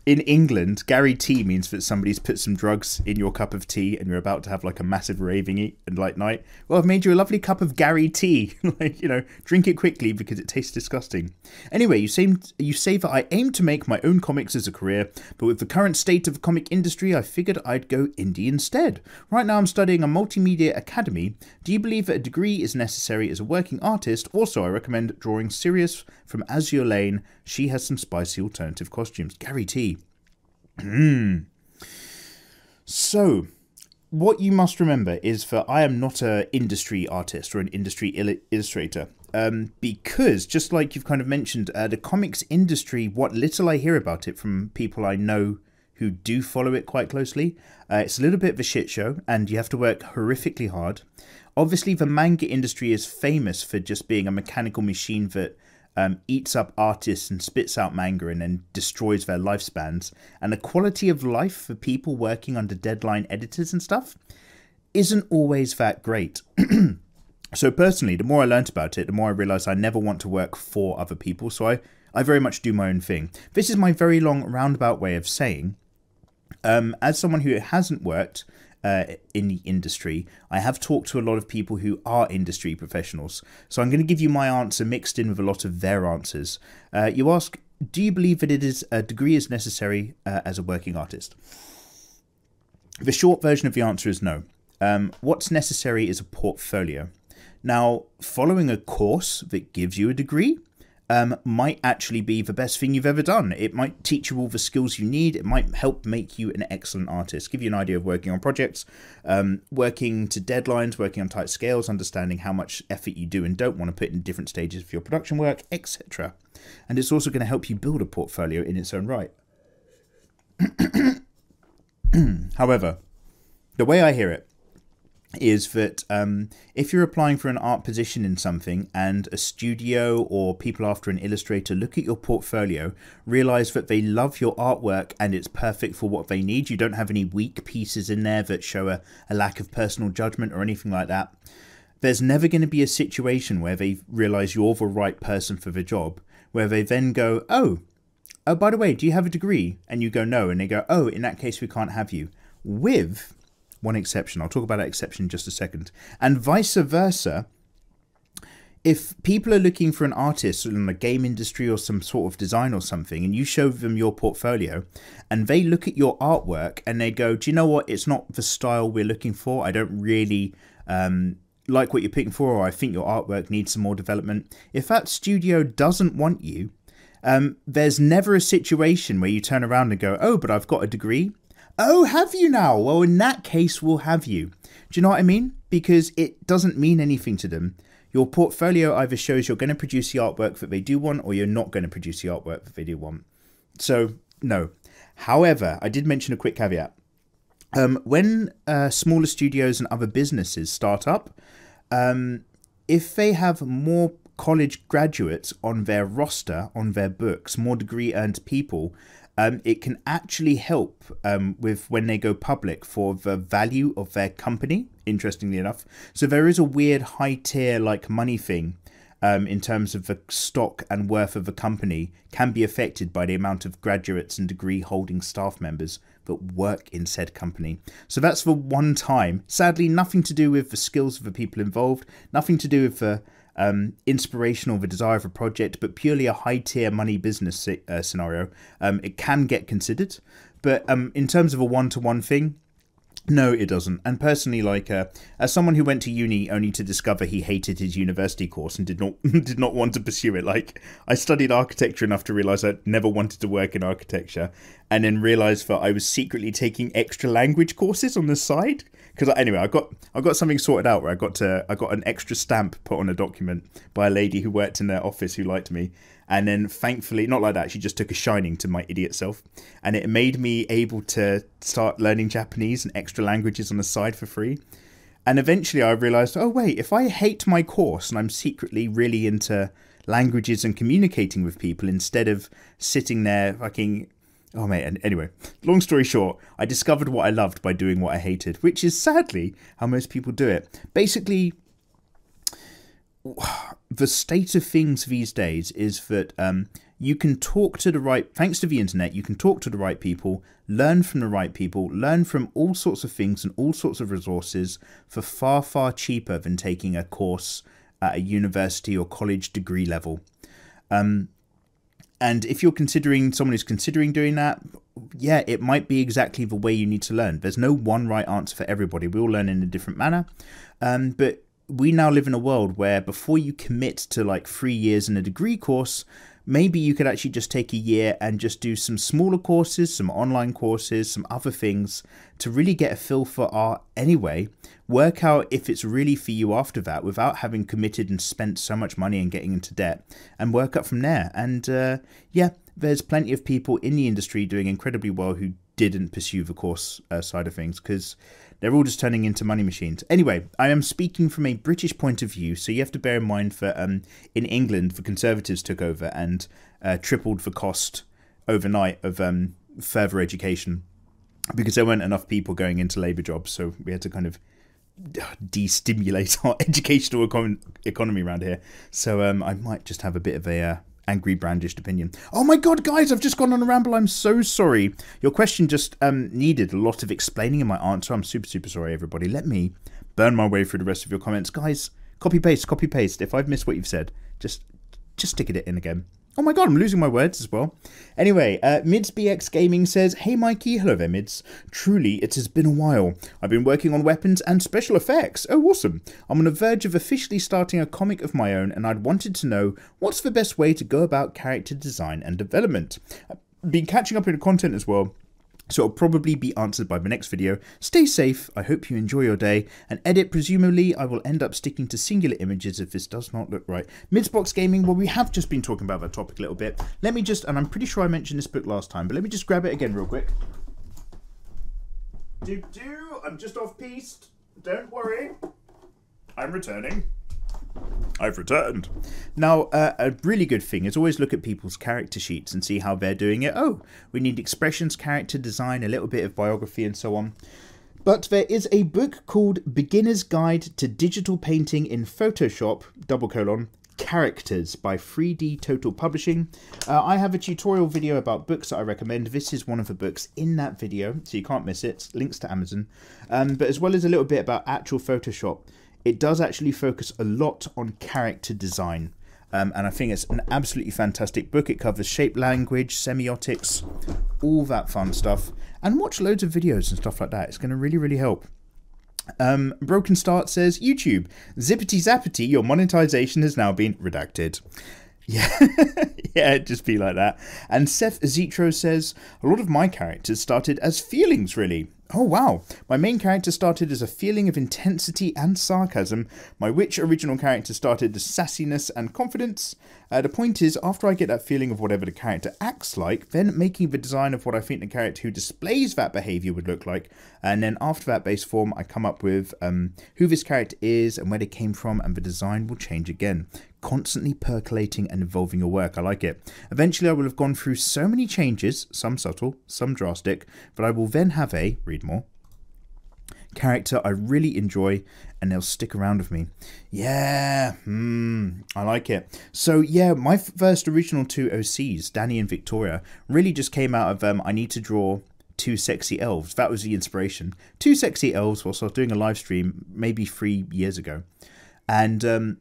in England, Gary T means that somebody's put some drugs in your cup of tea and you're about to have like a massive raving and light night. Well, I've made you a lovely cup of Gary Tea. Like, you know, drink it quickly because it tastes disgusting. Anyway, you say that I aim to make my own comics as a career, but with the current state of the comic industry, I figured I'd go indie instead. Right now I'm studying a multimedia academy. Do you believe that a degree is necessary as a working artist? Also, I recommend drawing Sirius from Azure Lane. She has some spicy alternative costumes. Gary T. So, what you must remember is that I am not an industry artist or an industry illustrator. Because, just like you've kind of mentioned, the comics industry, what little I hear about it from people I know who do follow it quite closely, it's a little bit of a shit show, and you have to work horrifically hard. Obviously, the manga industry is famous for just being a mechanical machine that eats up artists and spits out manga and then destroys their lifespans. And the quality of life for people working under deadline editors and stuff isn't always that great. So personally, the more I learnt about it, the more I realised I never want to work for other people. So I very much do my own thing. This is my very long roundabout way of saying, as someone who hasn't worked in the industry, I have talked to a lot of people who are industry professionals. So I'm going to give you my answer mixed in with a lot of their answers. You ask, do you believe that a degree is necessary as a working artist? The short version of the answer is no. What's necessary is a portfolio. Now, following a course that gives you a degree might actually be the best thing you've ever done. It might teach you all the skills you need. It might help make you an excellent artist, give you an idea of working on projects, working to deadlines, working on tight scales, understanding how much effort you do and don't want to put in different stages of your production work, etc. And it's also going to help you build a portfolio in its own right. However, the way I hear it is that if you're applying for an art position in something and a studio or people after an illustrator look at your portfolio, realize that they love your artwork and it's perfect for what they need, you don't have any weak pieces in there that show a lack of personal judgment or anything like that, there's never going to be a situation where they realize you're the right person for the job, where they then go, oh, by the way, do you have a degree? And you go, no. And they go, oh, in that case, we can't have you. With one exception. I'll talk about that exception in just a second. And vice versa, if people are looking for an artist in the game industry or some sort of design or something, and you show them your portfolio and they look at your artwork and they go, do you know what? It's not the style we're looking for. I don't really like what you're picking for, or I think your artwork needs some more development. If that studio doesn't want you, there's never a situation where you turn around and go, oh, but I've got a degree. Oh, have you now? Well, in that case, we'll have you. Do you know what I mean? Because it doesn't mean anything to them. Your portfolio either shows you're going to produce the artwork that they do want, or you're not going to produce the artwork that they do want. So, no. However, I did mention a quick caveat. When smaller studios and other businesses start up, if they have more college graduates on their roster, on their books, more degree-earned people, it can actually help with when they go public for the value of their company, interestingly enough. So there is a weird high-tier like money thing in terms of the stock and worth of the company can be affected by the amount of graduates and degree-holding staff members that work in said company. So that's for one time. Sadly, nothing to do with the skills of the people involved, nothing to do with the inspiration or the desire of a project, but purely a high-tier money business scenario. It can get considered, but in terms of a one-to-one thing, no, it doesn't. And personally, like as someone who went to uni only to discover he hated his university course and did not want to pursue it, like I studied architecture enough to realize I never wanted to work in architecture, and then realized that I was secretly taking extra language courses on the side. Because anyway, I got something sorted out where I got an extra stamp put on a document by a lady who worked in their office who liked me, and then thankfully, not like that, she just took a shining to my idiot self, and it made me able to start learning Japanese and extra languages on the side for free. And eventually I realized, oh wait, if I hate my course and I'm secretly really into languages and communicating with people instead of sitting there fucking... Oh, mate, and anyway, long story short, I discovered what I loved by doing what I hated, which is sadly how most people do it. Basically, the state of things these days is that you can talk to the right, thanks to the internet, you can talk to the right people, learn from the right people, learn from all sorts of things and all sorts of resources for far, far cheaper than taking a course at a university or college degree level. And if you're someone who's considering doing that, yeah, it might be exactly the way you need to learn. There's no one right answer for everybody. We all learn in a different manner. But we now live in a world where before you commit to like 3 years in a degree course, maybe you could actually just take a year and just do some smaller courses, some online courses, some other things to really get a feel for art anyway. Work out if it's really for you after that without having committed and spent so much money and getting into debt, and work up from there. And yeah, there's plenty of people in the industry doing incredibly well who didn't pursue the course side of things because they're all just turning into money machines. Anyway, I am speaking from a British point of view, so you have to bear in mind that in England, the Conservatives took over and tripled the cost overnight of further education because there weren't enough people going into labour jobs, so we had to kind of de-stimulate our educational economy around here. So I might just have a bit of a angry brandished opinion. Oh my god, guys, I've just gone on a ramble. I'm so sorry. Your question just needed a lot of explaining in my answer. I'm super sorry, everybody. Let me burn my way through the rest of your comments. Guys, copy paste. If I've missed what you've said, just stick it in again. Oh my god, I'm losing my words as well. Anyway, MidsBX Gaming says, "Hey Mikey, hello there Mids. Truly, it has been a while. I've been working on weapons and special effects. Oh, awesome. I'm on the verge of officially starting a comic of my own, and I'd wanted to know what's the best way to go about character design and development. I've been catching up in the content as well, so it'll probably be answered by the next video. Stay safe, I hope you enjoy your day, and edit, presumably I will end up sticking to singular images if this does not look right." Midsbox Gaming, well, we have just been talking about that topic a little bit. Let me just, and I'm pretty sure I mentioned this book last time, but let me just grab it again real quick. I'm just off-piste. Don't worry. I'm returning. I've returned. Now, a really good thing is always look at people's character sheets and see how they're doing it. Oh, we need expressions, character design, a little bit of biography and so on. But there is a book called Beginner's Guide to Digital Painting in Photoshop, : Characters by 3D Total Publishing. I have a tutorial video about books that I recommend. This is one of the books in that video, so you can't miss it. Links to Amazon. But as well as a little bit about actual Photoshop, it does actually focus a lot on character design. And I think it's an absolutely fantastic book. It covers shape language, semiotics, all that fun stuff. And watch loads of videos and stuff like that. It's going to really, really help. Broken Start says, "YouTube, zippity zappity, your monetization has now been redacted." Yeah, yeah, it'd just be like that. And Seth Zitro says, "A lot of my characters started as feelings, really. Oh wow, my main character started as a feeling of intensity and sarcasm. My witch original character started as sassiness and confidence. The point is, after I get that feeling of whatever the character acts like, then making the design of what I think the character who displays that behaviour would look like. And then after that base form, I come up with who this character is and where they came from, and the design will change again. Constantly percolating and evolving your work. I like it. Eventually I will have gone through so many changes, some subtle, some drastic, but I will then have a," read more, "character I really enjoy, and they'll stick around with me." Yeah, I like it. So yeah, my first original two OCs, Danny and Victoria, really just came out of I need to draw two sexy elves. That was the inspiration. Two sexy elves whilst I was doing a live stream maybe 3 years ago. And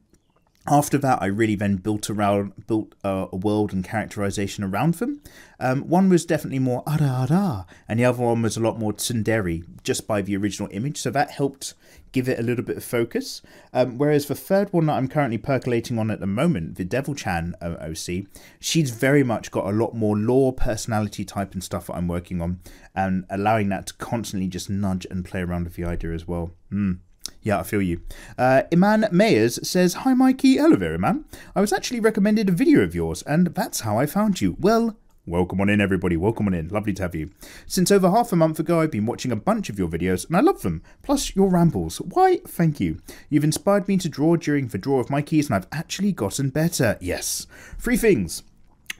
after that, I really then built a world and characterization around them. One was definitely more ara, and the other one was a lot more tsundere, just by the original image. So that helped give it a little bit of focus. Whereas the third one that I'm currently percolating on at the moment, the Devil-chan OC, she's very much got a lot more lore, personality type and stuff that I'm working on, and allowing that to constantly just nudge and play around with the idea as well. Yeah, I feel you. Iman Mayers says, "Hi Mikey, hello there Iman. I was actually recommended a video of yours, and that's how I found you. Well, welcome on in everybody, welcome on in, lovely to have you. Since over half a month ago I've been watching a bunch of your videos, and I love them, plus your rambles. Why, thank you. You've inspired me to draw during the Draw of Mikey's, and I've actually gotten better. Yes. 3 things.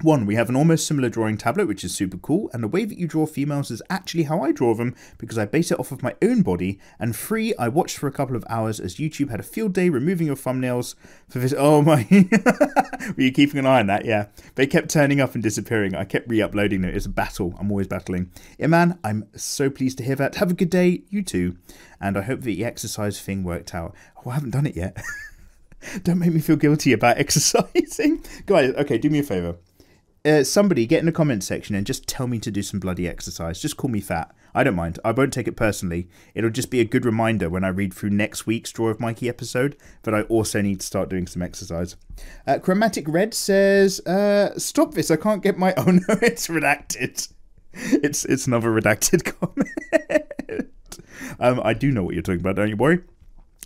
1, we have an almost similar drawing tablet, which is super cool, and the way that you draw females is actually how I draw them, because I base it off of my own body. And 3, I watched for a couple of hours as YouTube had a field day removing your thumbnails for this. Oh my, were you keeping an eye on that? Yeah, they kept turning up and disappearing. I kept re-uploading them. It's a battle. I'm always battling. Iman, I'm so pleased to hear that. Have a good day, you too, and I hope that the exercise thing worked out. Oh, I haven't done it yet. Don't make me feel guilty about exercising. Guys, okay, do me a favour. Somebody get in the comment section and just tell me to do some bloody exercise. Just call me fat. I don't mind. I won't take it personally. It'll just be a good reminder when I read through next week's Draw of Mikey episode that I also need to start doing some exercise. Chromatic Red says, "Stop this. I can't get my..." Oh no, it's redacted. It's another redacted comment. I do know what you're talking about, don't you worry.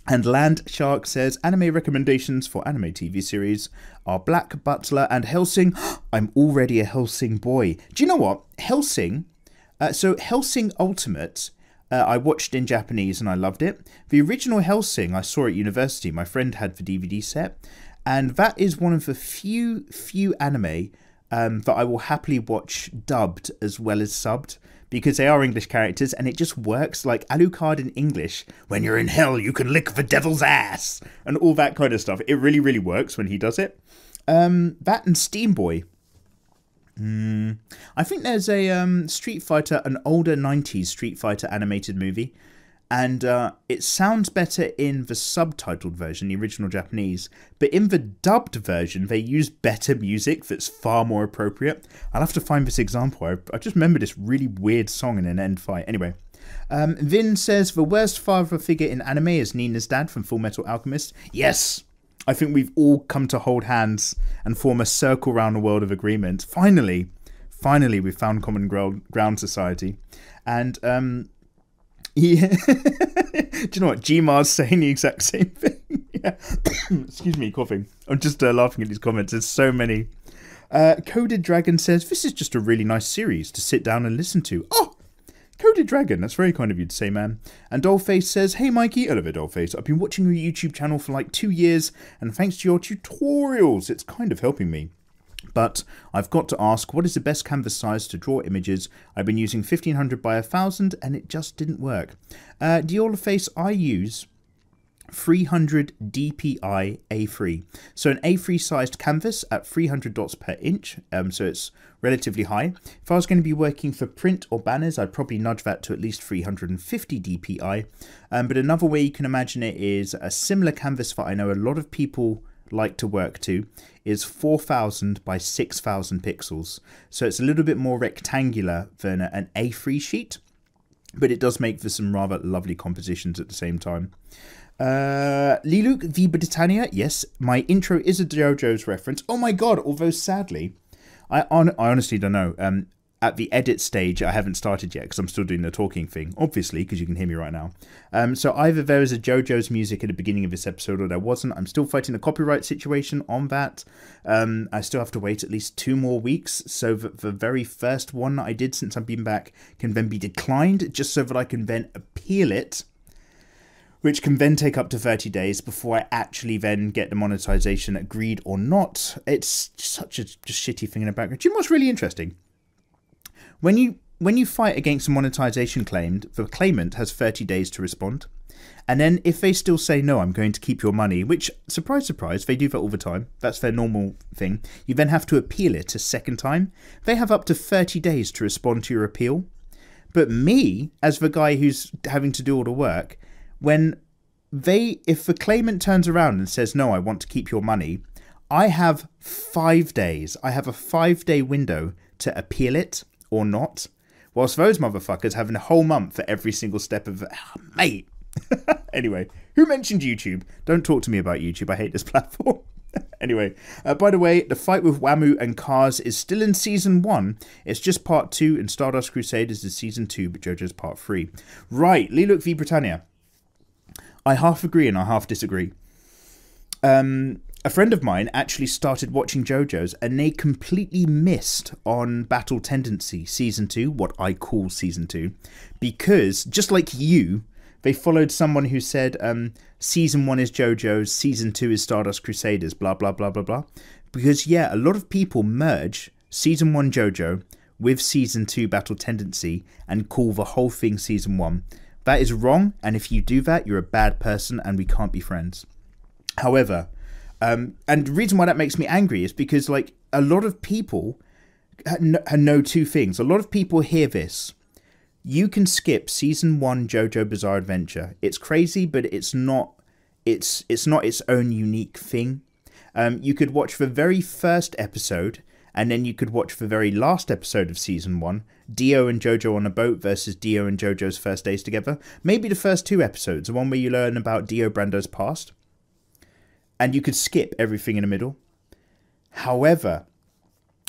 And Land Shark says, "Anime recommendations for anime TV series are Black Butler and Hellsing." I'm already a Hellsing boy. Do you know what? Hellsing, so Hellsing Ultimate, I watched in Japanese and I loved it. The original Hellsing I saw at university. My friend had the DVD set. And that is one of the few anime that I will happily watch dubbed as well as subbed, because they are English characters and it just works, like Alucard in English, "When you're in hell you can lick the devil's ass," and all that kind of stuff. It really, really works when he does it. That and Steam Boy. I think there's a Street Fighter, an older 90s Street Fighter animated movie, And it sounds better in the subtitled version, the original Japanese, but in the dubbed version, they use better music that's far more appropriate. I'll have to find this example. I just remember this really weird song in an end fight. Anyway, Vin says, the worst father figure in anime is Nina's dad from Full Metal Alchemist. Yes! I think we've all come to hold hands and form a circle around the world of agreement. Finally, we've found common ground society. And, yeah. Do you know what? Gmar's saying the exact same thing. Yeah. Excuse me, coughing. I'm just laughing at these comments. There's so many. Coded Dragon says, this is just a really nice series to sit down and listen to. Oh! Coded Dragon, that's very kind of you to say, man. And Dollface says, hey Mikey, I love it, Dollface. I've been watching your YouTube channel for like 2 years, and thanks to your tutorials, it's kind of helping me. But I've got to ask, what is the best canvas size to draw images? I've been using 1500 by 1000 and it just didn't work. Dollface, I use 300 DPI A3. So an A3 sized canvas at 300 dots per inch, so it's relatively high. If I was going to be working for print or banners, I'd probably nudge that to at least 350 DPI. But another way you can imagine it is a similar canvas that I know a lot of people like to work to is 4000 by 6000 pixels. So it's a little bit more rectangular than an A3 sheet, but it does make for some rather lovely compositions at the same time. Liluk V Britannia, yes, my intro is a JoJo's reference. Oh my god, although sadly, I honestly don't know. At the edit stage, I haven't started yet because I'm still doing the talking thing, obviously, because you can hear me right now. So either there was a JoJo's music at the beginning of this episode or there wasn't. I'm still fighting a copyright situation on that. I still have to wait at least 2 more weeks so that the very first one that I did since I've been back can then be declined, just so that I can then appeal it, which can then take up to 30 days before I actually then get the monetization agreed or not. It's such a just shitty thing in the background. Do you know what's really interesting? When you fight against a monetization claim, the claimant has 30 days to respond. And then if they still say, no, I'm going to keep your money, which, surprise, surprise, they do that all the time. That's their normal thing. You then have to appeal it a second time. They have up to 30 days to respond to your appeal. But me, as the guy who's having to do all the work, if the claimant turns around and says, no, I want to keep your money, I have 5 days. I have a 5-day window to appeal it or not, whilst those motherfuckers having a whole month for every single step of it. Oh, mate. Anyway, who mentioned YouTube? Don't talk to me about YouTube. I hate this platform. Anyway, by the way, the fight with Wamu and Cars is still in Season 1. It's just Part 2, and Stardust Crusaders is Season 2, but JoJo's Part 3. Right, Liluk v Britannia. I half agree and I half disagree. A friend of mine actually started watching JoJo's and they completely missed on Battle Tendency Season 2, what I call Season 2, because, just like you, they followed someone who said Season 1 is JoJo's, Season 2 is Stardust Crusaders, blah, blah, blah, blah, blah. Because, yeah, a lot of people merge Season 1 JoJo with Season 2 Battle Tendency and call the whole thing Season 1. That is wrong, and if you do that, you're a bad person and we can't be friends. However, and the reason why that makes me angry is because, like, a lot of people know 2 things. A lot of people hear this. You can skip Season 1 JoJo Bizarre Adventure. It's crazy, but it's not its own unique thing. You could watch the very first episode, and then you could watch the very last episode of Season 1, Dio and JoJo on a boat versus Dio and JoJo's first days together. Maybe the first 2 episodes, the one where you learn about Dio Brando's past. And you could skip everything in the middle. However,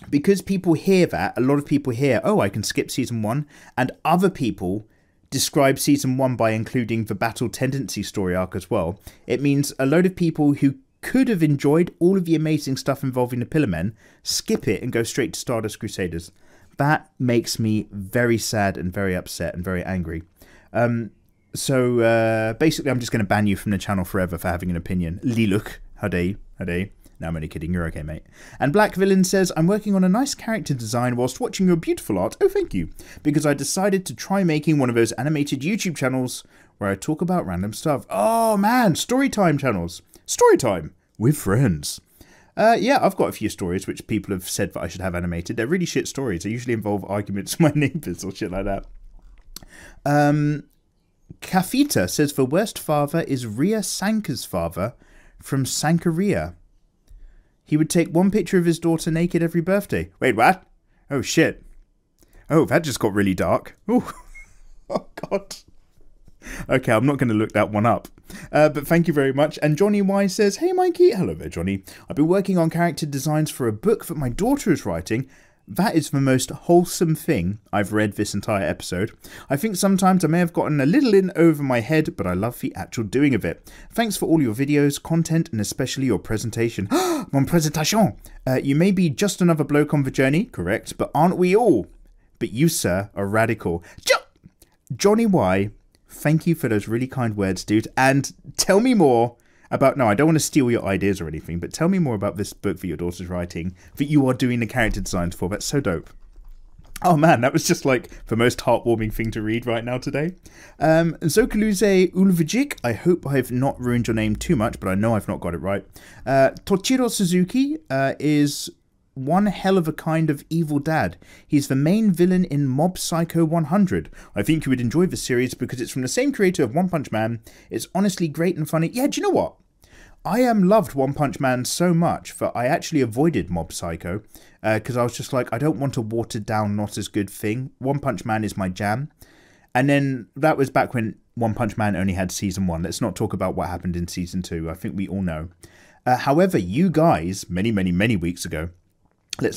because people hear that, a lot of people hear, oh, I can skip Season 1, and other people describe Season 1 by including the Battle Tendency story arc as well. It means a load of people who could have enjoyed all of the amazing stuff involving the Pillar Men skip it and go straight to Stardust Crusaders. That makes me very sad and very upset and very angry. So basically, I'm just going to ban you from the channel forever for having an opinion. Liluk, how dare you? How dare you? No, I'm only kidding. You're okay, mate. And Black Villain says, I'm working on a nice character design whilst watching your beautiful art. Oh, thank you. Because I decided to try making one of those animated YouTube channels where I talk about random stuff. Oh, man. Storytime channels. Storytime with friends. Yeah, I've got a few stories which people have said that I should have animated. They're really shit stories. They usually involve arguments with my neighbours or shit like that. Kafita says the worst father is Ria Sanka's father from Sankaria. He would take one picture of his daughter naked every birthday. Wait, what? Oh, shit. Oh, that just got really dark. Ooh. Oh, God. Okay, I'm not going to look that one up. But thank you very much. And Johnny Y says, hey, Mikey. Hello there, Johnny. I've been working on character designs for a book that my daughter is writing. That is the most wholesome thing I've read this entire episode. I think sometimes I may have gotten a little in over my head, but I love the actual doing of it. Thanks for all your videos, content, and especially your presentation. Mon presentation! You may be just another bloke on the journey, correct, but aren't we all? But you, sir, are radical. Johnny Y, thank you for those really kind words, dude. And tell me more about, no, I don't want to steal your ideas or anything, but tell me more about this book that your daughter's writing, that you are doing the character designs for. That's so dope. Oh man, that was just like the most heartwarming thing to read right now today. Zokaluze Ulvijik, I hope I've not ruined your name too much, but I know I've not got it right. Tochiro Suzuki is one hell of a kind of evil dad. He's the main villain in Mob Psycho 100. I think you would enjoy the series because it's from the same creator of One Punch Man. It's honestly great and funny. Yeah, do you know what? I loved One Punch Man so much that I actually avoided Mob Psycho because I was just like, I don't want a watered down, not as good thing. One Punch Man is my jam. And then that was back when One Punch Man only had season 1. Let's not talk about what happened in season 2. I think we all know. However, you guys, many weeks ago,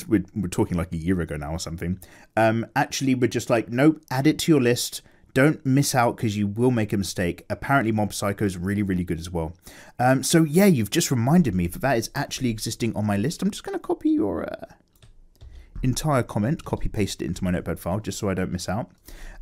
we're talking like a year ago now or something, actually we're just like, nope, add it to your list. Don't miss out because you will make a mistake. Apparently Mob Psycho is really, really good as well. So yeah, you've just reminded me that is actually existing on my list. I'm just going to copy your entire comment, copy paste it into my notepad file just so I don't miss out.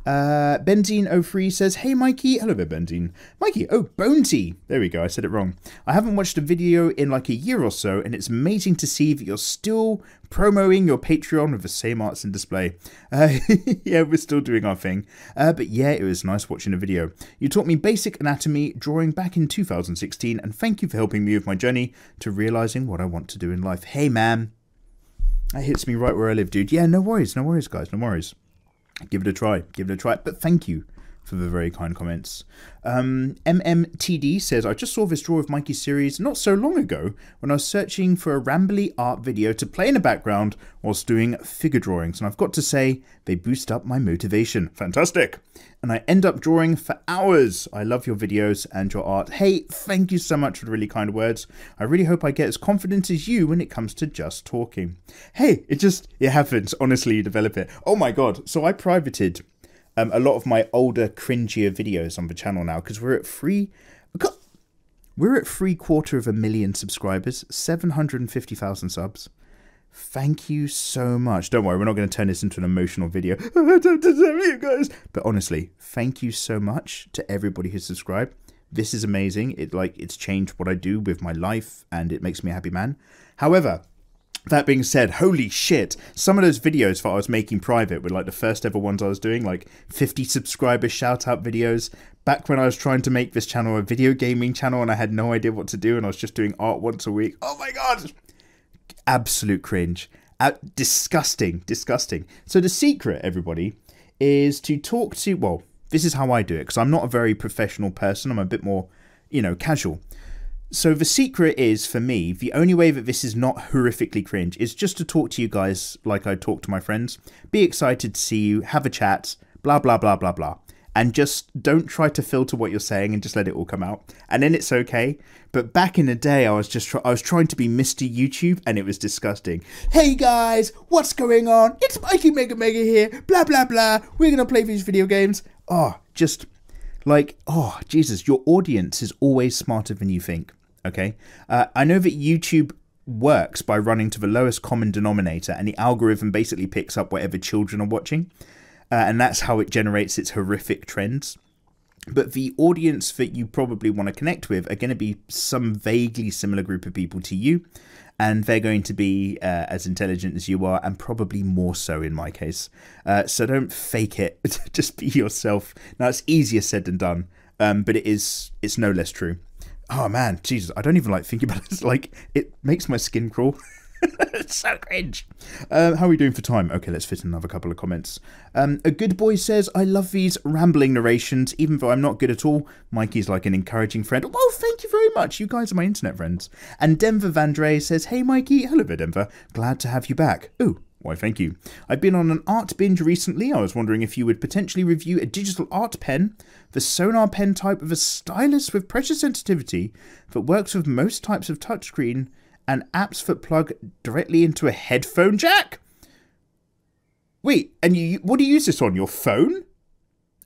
Benzine03 says, hey Mikey. Hello there, Benzine. Mikey, oh, Bonesy. There we go, I said it wrong. I haven't watched a video in like a year or so, and it's amazing to see that you're still promoting your Patreon with the same arts and display. Yeah, we're still doing our thing. But yeah, it was nice watching a video. You taught me basic anatomy drawing back in 2016, and thank you for helping me with my journey to realizing what I want to do in life. Hey man. That hits me right where I live, dude. Yeah, no worries, guys, no worries. Give it a try, but thank you for the very kind comments. MMTD says, I just saw this draw of Mikey's series not so long ago when I was searching for a rambly art video to play in the background whilst doing figure drawings, and I've got to say, they boost up my motivation. Fantastic. And I end up drawing for hours. I love your videos and your art. Hey, thank you so much for the really kind words. I really hope I get as confident as you when it comes to just talking. Hey, it happens. Honestly, you develop it. Oh my God. So I privated a lot of my older, cringier videos on the channel now because we're at 750,000 subscribers, 750,000 subs. Thank you so much. Don't worry, we're not going to turn this into an emotional video. You guys. But honestly, thank you so much to everybody who's subscribed. This is amazing. It's changed what I do with my life and it makes me a happy man. However, that being said, holy shit, some of those videos that I was making private were like the first ever ones I was doing, like 50 subscriber shout out videos. Back when I was trying to make this channel a video gaming channel and I had no idea what to do and I was just doing art once a week. Oh my God. Absolute cringe. Disgusting. So the secret, everybody, is to talk to, well, this is how I do it because I'm not a very professional person. I'm a bit more, casual. So the secret is, for me, the only way that this is not horrifically cringe is just to talk to you guys like I talk to my friends. Be excited to see you, have a chat, blah, blah, blah, blah, blah. And just don't try to filter what you're saying and just let it all come out. And then it's okay. But back in the day, I was trying to be Mr. YouTube and it was disgusting. Hey guys, what's going on? It's mikeymegamega here, blah, blah, blah. We're going to play these video games. Oh, just like, oh, Jesus, your audience is always smarter than you think. Okay, I know that YouTube works by running to the lowest common denominator and the algorithm basically picks up whatever children are watching and that's how it generates its horrific trends. But the audience that you probably want to connect with are going to be some vaguely similar group of people to you and they're going to be as intelligent as you are and probably more so in my case. So don't fake it, just be yourself. Now it's easier said than done, but it's no less true. Oh man, Jesus, I don't even like thinking about it. It's like, it makes my skin crawl. It's so cringe. How are we doing for time? Okay, let's fit in another couple of comments. A good boy says, I love these rambling narrations, even though I'm not good at all. Mikey's like an encouraging friend. Well, thank you very much. You guys are my internet friends. And Denver Vandre says, hey, Mikey. Hello there, Denver. Glad to have you back. Ooh. Why, thank you. I've been on an art binge recently. I was wondering if you would potentially review a digital art pen, the sonar pen type of a stylus with pressure sensitivity that works with most types of touchscreen and apps that plug directly into a headphone jack? Wait, and what do you use this on, your phone?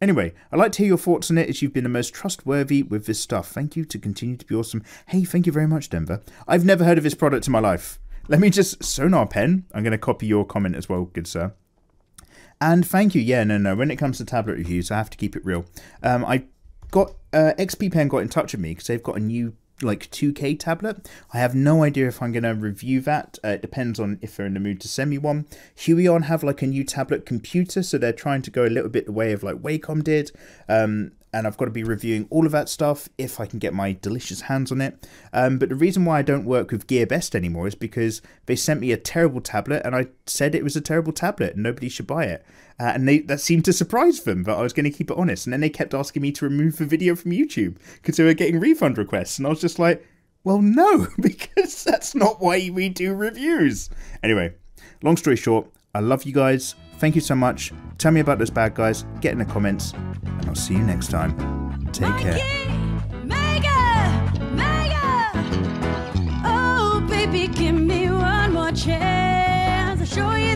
Anyway, I'd like to hear your thoughts on it as you've been the most trustworthy with this stuff. Thank you to continue to be awesome. Hey, thank you very much, Denver. I've never heard of this product in my life. Let me just... Sonar pen. I'm going to copy your comment as well, good sir. And thank you. Yeah, no. When it comes to tablet reviews, I have to keep it real. I got... XP Pen got in touch with me because they've got a new, like, 2K tablet. I have no idea if I'm going to review that. It depends on if they're in the mood to send me one. Huion have, like, a new tablet computer, so they're trying to go a little bit the way of, like, Wacom did. And I've got to be reviewing all of that stuff if I can get my delicious hands on it. But the reason why I don't work with GearBest anymore is because they sent me a terrible tablet and I said it was a terrible tablet and nobody should buy it. And that seemed to surprise them, but I was going to keep it honest. And then they kept asking me to remove the video from YouTube because they were getting refund requests. And I was just like, well, no, because that's not why we do reviews. Anyway, long story short, I love you guys. Thank you so much. Tell me about those bad guys. Get in the comments. And I'll see you next time. Take care. Mega! Oh, baby, give me one more chance. I'll show you